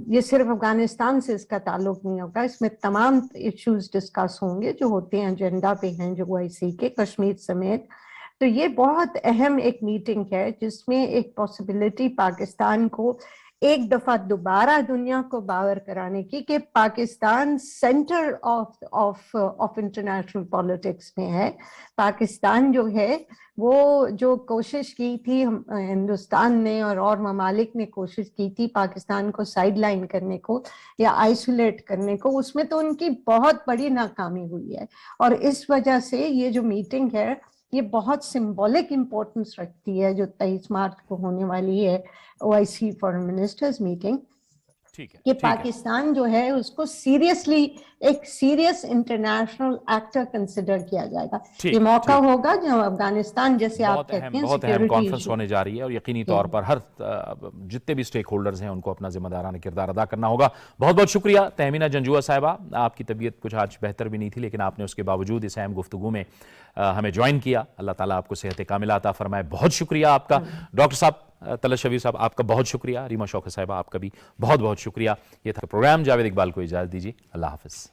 یہ صرف افغانستان سے اس کا تعلق نہیں ہوگا, اس میں تمام ایشوز ڈسکس ہوں گے جو ہوتے ہیں ایجنڈا پہ ہیں جو OIC کے, کشمیر سمیت. تو یہ بہت اہم ایک میٹنگ ہے جس میں ایک پاسبلٹی پاکستان کو ایک دفعہ دوبارہ دنیا کو باور کرانے کی کہ Pakistan centre of international politics میں ہے. پاکستان جو ہے وہ جو کوشش کی تھی ہندوستان نے اور ممالک نے کوشش کی تھی پاکستان کو سائیڈ لائن کرنے کو یا آئسولیٹ کرنے کو, اس میں تو ان کی بہت بڑی ناکامی ہوئی ہے. اور اس وجہ سے یہ جو میٹنگ ہے یہ بہت سمبولک امپورٹنس رکھتی ہے جو 23 مارچ کو ہونے والی ہے OIC فارن منسٹرز میٹنگ, کہ پاکستان جو ہے اس کو سیریسلی ایک سیریس انٹرنیشنل ایکٹر کنسیڈر کیا جائے گا. یہ موقع ہوگا جب افغانستان جیسے آپ کہتے ہیں بہت اہم کانفرنس ہونے جا رہی ہے اور یقینی طور پر ہر جتنے بھی سٹیک ہولڈرز ہیں ان کو اپنا ذمہ دارانہ کردار ادا کرنا ہوگا. بہت بہت شکریہ تہمینہ جنجوعہ صاحبہ, آپ کی طبیعت کچھ آج بہتر بھی نہیں تھی لیکن آپ نے اس کے باوجود اس اہم گفتگو میں ہمیں جوائن کیا. اللہ تعالیٰ آپ کو صحت کاملہ عطا فرمائے. بہت شکریہ آپ کا. ڈاکٹر صاحب طلعت شبیر صاحب آپ کا بہت شکریہ. ریما شوکت صاحبہ آپ کا بھی بہت بہت شکریہ. یہ تھا پروگرام. جاوید اقبال کو اجازت دیجیے. اللہ حافظ.